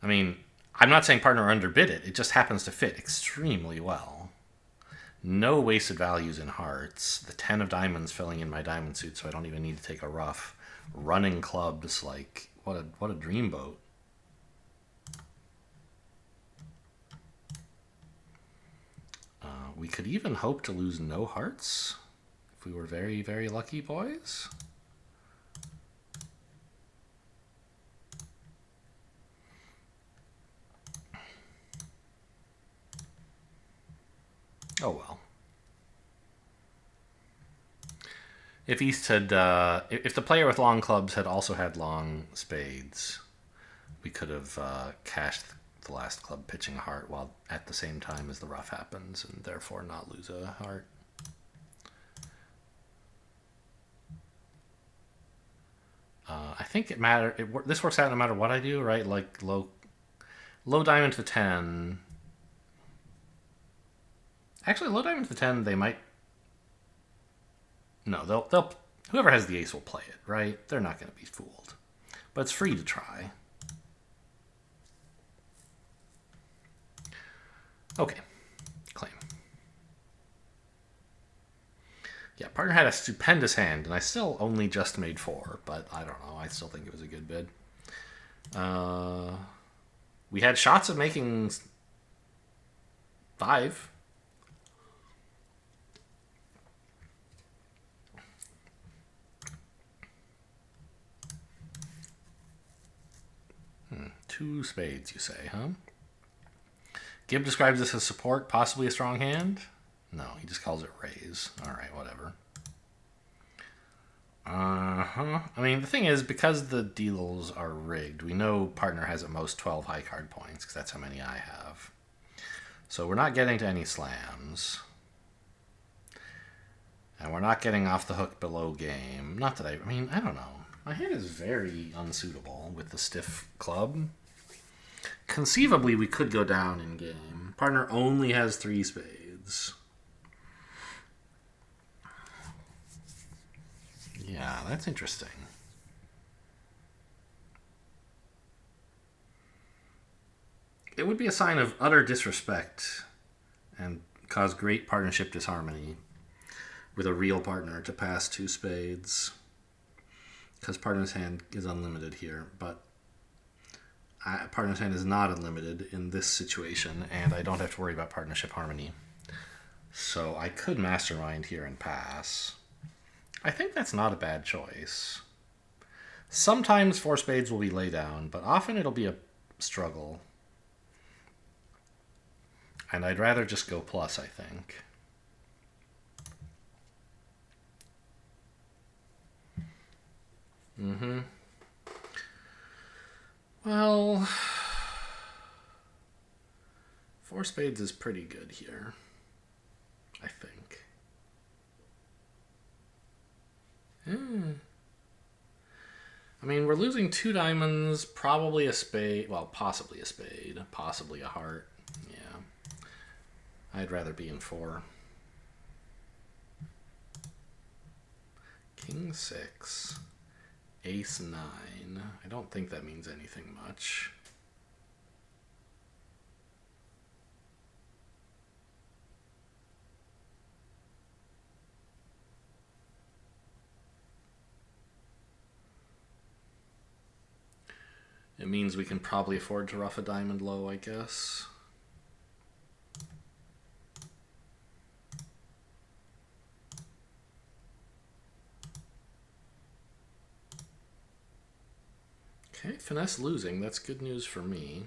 S1: I mean, I'm not saying partner underbid it. It just happens to fit extremely well. No wasted values in hearts. The 10 of diamonds filling in my diamond suit, so I don't even need to take a rough. Running clubs, like, what a dreamboat. We could even hope to lose no hearts if we were very, very lucky, boys. Oh well. If East had, if the player with long clubs had also had long spades, we could have cashed the last club pitching a heart while at the same time as the ruff happens, and therefore not lose a heart. I think it matter. This works out no matter what I do, right? Like low diamond to 10. Actually, low diamond to 10, they might. No, they'll whoever has the ace will play it, right? They're not going to be fooled, but it's free to try. Okay, claim. Yeah, partner had a stupendous hand, and I still only just made 4, but I don't know. I still think it was a good bid. We had shots of making 5. Two spades, you say, huh? Gibb describes this as support, possibly a strong hand. No, he just calls it raise. All right, whatever. I mean, the thing is, because the deals are rigged, we know partner has at most 12 high card points, because that's how many I have. So we're not getting to any slams. And we're not getting off the hook below game. Not that I mean, I don't know. My hand is very unsuitable with the stiff club. Conceivably, we could go down in game. Partner only has 3 spades. Yeah, that's interesting. It would be a sign of utter disrespect and cause great partnership disharmony with a real partner to pass 2 spades. Because partner's hand is unlimited here, but partner's hand is not unlimited in this situation, and I don't have to worry about partnership harmony. So I could mastermind here and pass. I think that's not a bad choice. Sometimes 4 spades will be lay down, but often it'll be a struggle. And I'd rather just go plus, I think. Well, 4 spades is pretty good here, I think. I mean, we're losing 2 diamonds, probably a spade, well, possibly a spade, possibly a heart. Yeah. I'd rather be in 4. King 6. Ace 9. I don't think that means anything much. It means we can probably afford to ruff a diamond low, I guess. Okay, finesse losing. That's good news for me.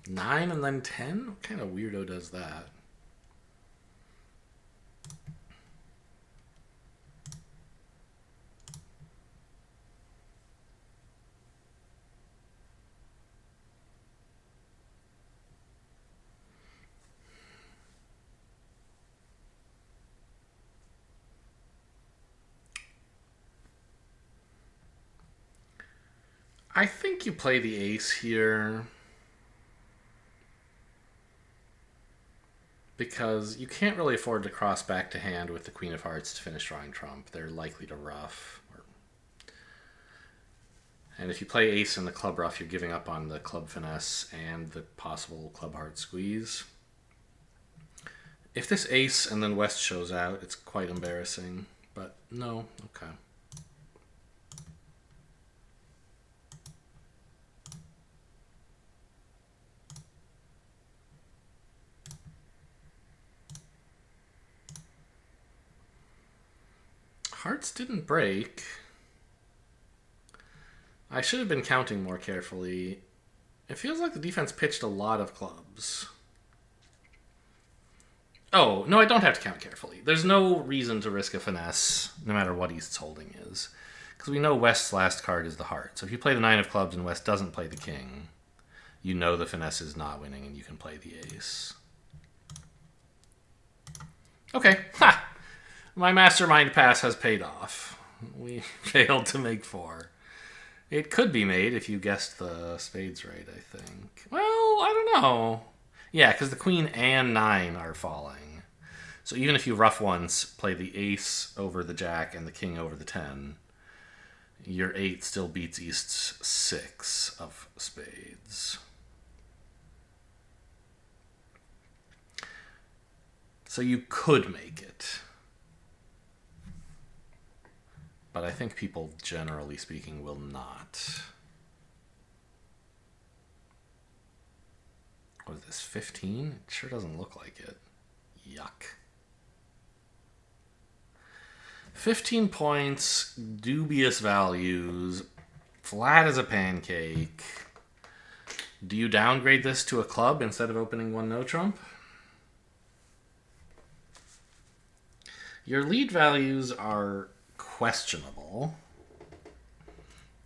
S1: 9 and then 10? What kind of weirdo does that? I think you play the ace here because you can't really afford to cross back to hand with the Queen of Hearts to finish drawing trump. They're likely to ruff. And if you play ace in the club ruff, you're giving up on the club finesse and the possible club heart squeeze. If this ace and then West shows out, it's quite embarrassing. But no, okay. hearts didn't break. I should have been counting more carefully. It feels like the defense pitched a lot of clubs. Oh, no, I don't have to count carefully. There's no reason to risk a finesse, no matter what East's holding is. Because we know West's last card is the heart. So if you play the 9 of clubs and West doesn't play the king, you know the finesse is not winning and you can play the ace. Okay. Ha! My mastermind pass has paid off. We failed to make 4. It could be made if you guessed the spades right, I think. Well, I don't know. Yeah, because the queen and 9 are falling. So even if you rough ones, play the ace over the jack and the king over the 10, your 8 still beats East's 6 of spades. So you could make it. But I think people, generally speaking, will not. What is this, 15? It sure doesn't look like it. Yuck. 15 points, dubious values, flat as a pancake. Do you downgrade this to a club instead of opening 1 no trump? Your lead values are questionable.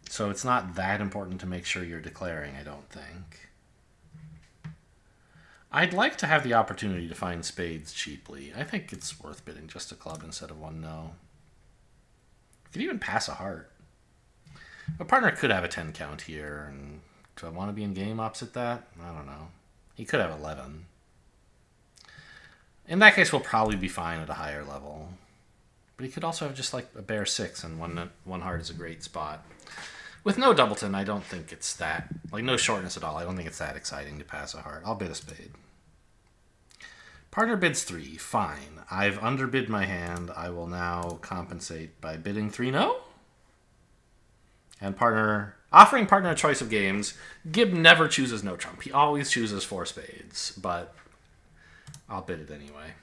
S1: So it's not that important to make sure you're declaring, I don't think. I'd like to have the opportunity to find spades cheaply. I think it's worth bidding just a club instead of 1 no. You could even pass a heart. A partner could have a 10 count here, and do I want to be in game opposite that? I don't know. He could have 11. In that case, we'll probably be fine at a higher level. But he could also have just like a bare 6, and one heart is a great spot. With no doubleton, I don't think it's that, like no shortness at all, I don't think it's that exciting to pass a heart. I'll bid a spade. Partner bids 3, fine. I've underbid my hand. I will now compensate by bidding 3 no. And offering partner a choice of games. Gib never chooses no trump. He always chooses 4 spades, but I'll bid it anyway.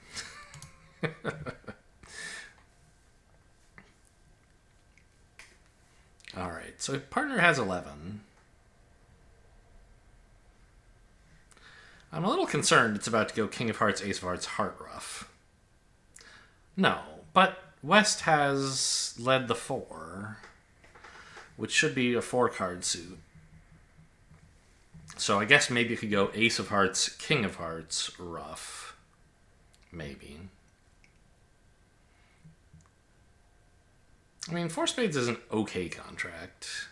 S1: All right, so partner has 11. I'm a little concerned it's about to go king of hearts, ace of hearts, heart ruff. No, but West has led the 4, which should be a 4-card suit. So I guess maybe you could go ace of hearts, king of hearts, ruff. Maybe. I mean, 4 spades is an okay contract.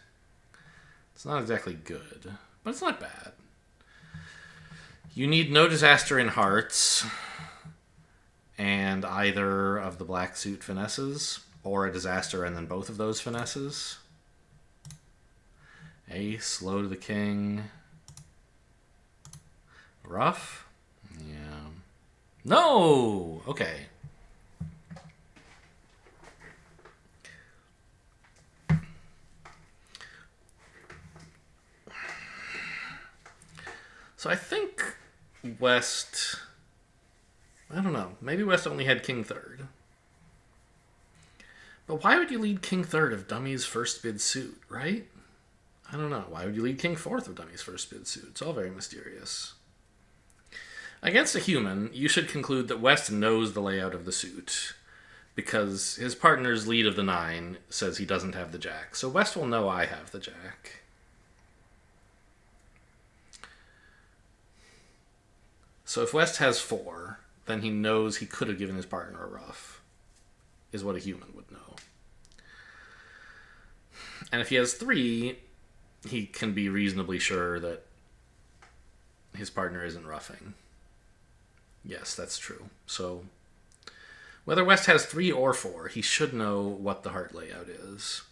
S1: It's not exactly good, but it's not bad. You need no disaster in hearts and either of the black suit finesses, or a disaster and then both of those finesses. Ace, low to the king. Ruff? Yeah. No! Okay. So I think West, I don't know, maybe West only had king third. But why would you lead king third of dummy's first bid suit, right? I don't know. Why would you lead king fourth of dummy's first bid suit? It's all very mysterious. Against a human, you should conclude that West knows the layout of the suit, because his partner's lead of the 9 says he doesn't have the jack. So West will know I have the jack. So if West has 4, then he knows he could have given his partner a ruff, is what a human would know. And if he has 3, he can be reasonably sure that his partner isn't ruffing. Yes, that's true. So whether West has 3 or 4, he should know what the heart layout is.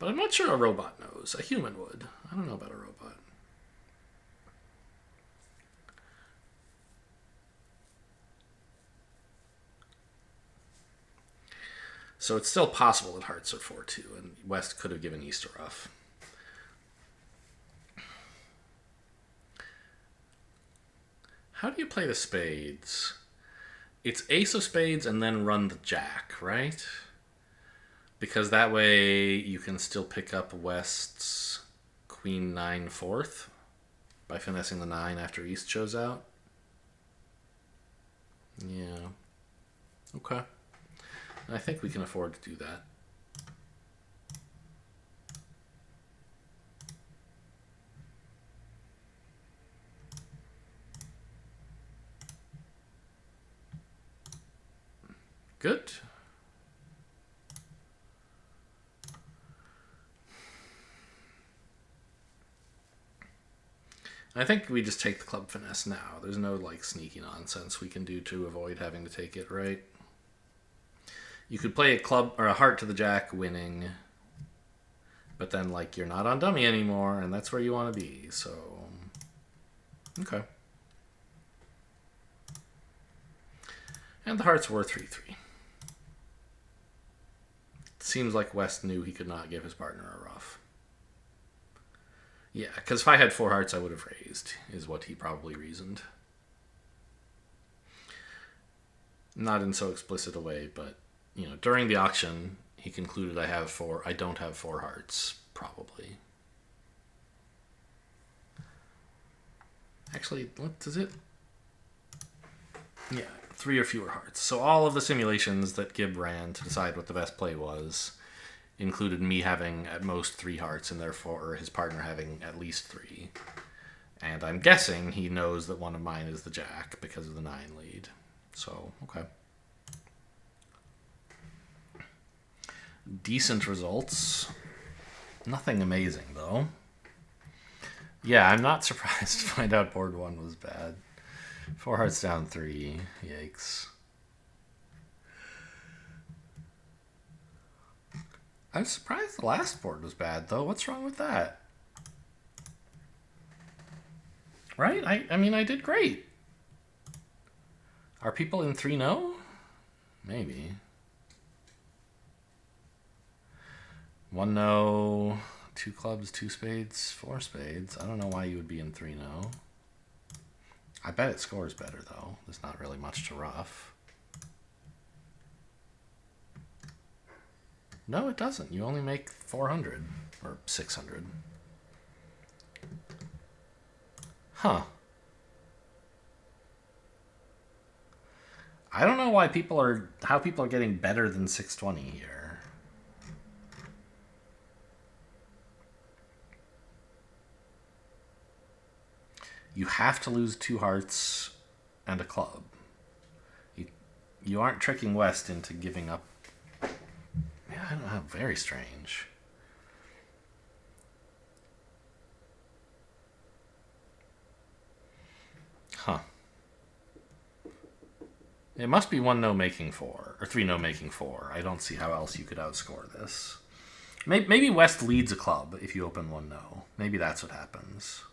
S1: But I'm not sure a robot knows. A human would. I don't know about a robot. So it's still possible that hearts are 4-2, and West could have given East a ruff. How do you play the spades? It's ace of spades and then run the jack, right? Because that way you can still pick up West's Queen 9 fourth by finessing the 9 after East shows out. Yeah. Okay. I think we can afford to do that. Good. I think we just take the club finesse now. There's no like sneaky nonsense we can do to avoid having to take it, right? You could play a club or a heart to the jack winning, but then like you're not on dummy anymore, and that's where you want to be. So, okay. And the hearts were 3-3. Seems like West knew he could not give his partner a ruff. Yeah, because if I had 4 hearts, I would have raised, is what he probably reasoned. Not in so explicit a way, but, you know, during the auction, he concluded I don't have 4 hearts, probably. Actually, what does it? Yeah, 3 or fewer hearts. So all of the simulations that Gibb ran to decide what the best play was included me having at most 3 hearts and therefore his partner having at least 3. And I'm guessing he knows that one of mine is the jack because of the 9 lead. So, okay. Decent results. Nothing amazing, though. Yeah, I'm not surprised to find out board 1 was bad. 4 hearts down 3. Yikes. I'm surprised the last board was bad, though. What's wrong with that? Right? I mean, I did great. Are people in 3-0? Maybe. 1 no, 2 clubs, 2 spades, 4 spades. I don't know why you would be in 3-0. I bet it scores better, though. There's not really much to rough. No, it doesn't. You only make 400 or 600. Huh. I don't know how people are getting better than 620 here. You have to lose 2 hearts and a club. You aren't tricking West into giving up. Yeah, I don't know. Very strange. Huh. It must be 1 no making 4, or 3 no making 4. I don't see how else you could outscore this. Maybe West leads a club if you open 1 no. Maybe that's what happens.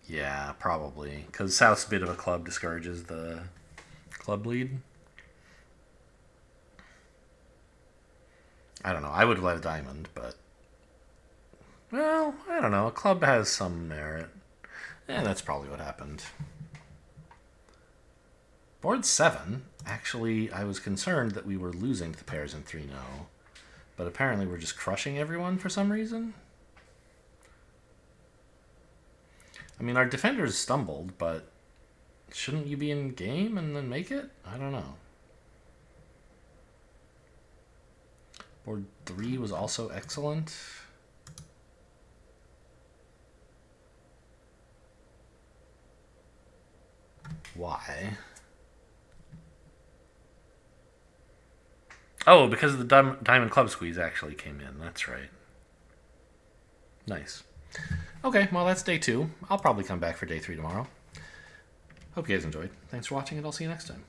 S1: Yeah, probably. Because South's bit of a club discourages the club lead. I don't know. I would have let a diamond, but... Well, I don't know. A club has some merit. Yeah, that's probably what happened. Board 7, actually, I was concerned that we were losing to the pairs in 3-0. But apparently we're just crushing everyone for some reason. I mean, our defenders stumbled, but shouldn't you be in game and then make it? I don't know. Board 3 was also excellent. Why? Oh, because the Diamond Club Squeeze actually came in. That's right. Nice. Okay, well, that's day 2. I'll probably come back for day 3 tomorrow. Hope you guys enjoyed. Thanks for watching, and I'll see you next time.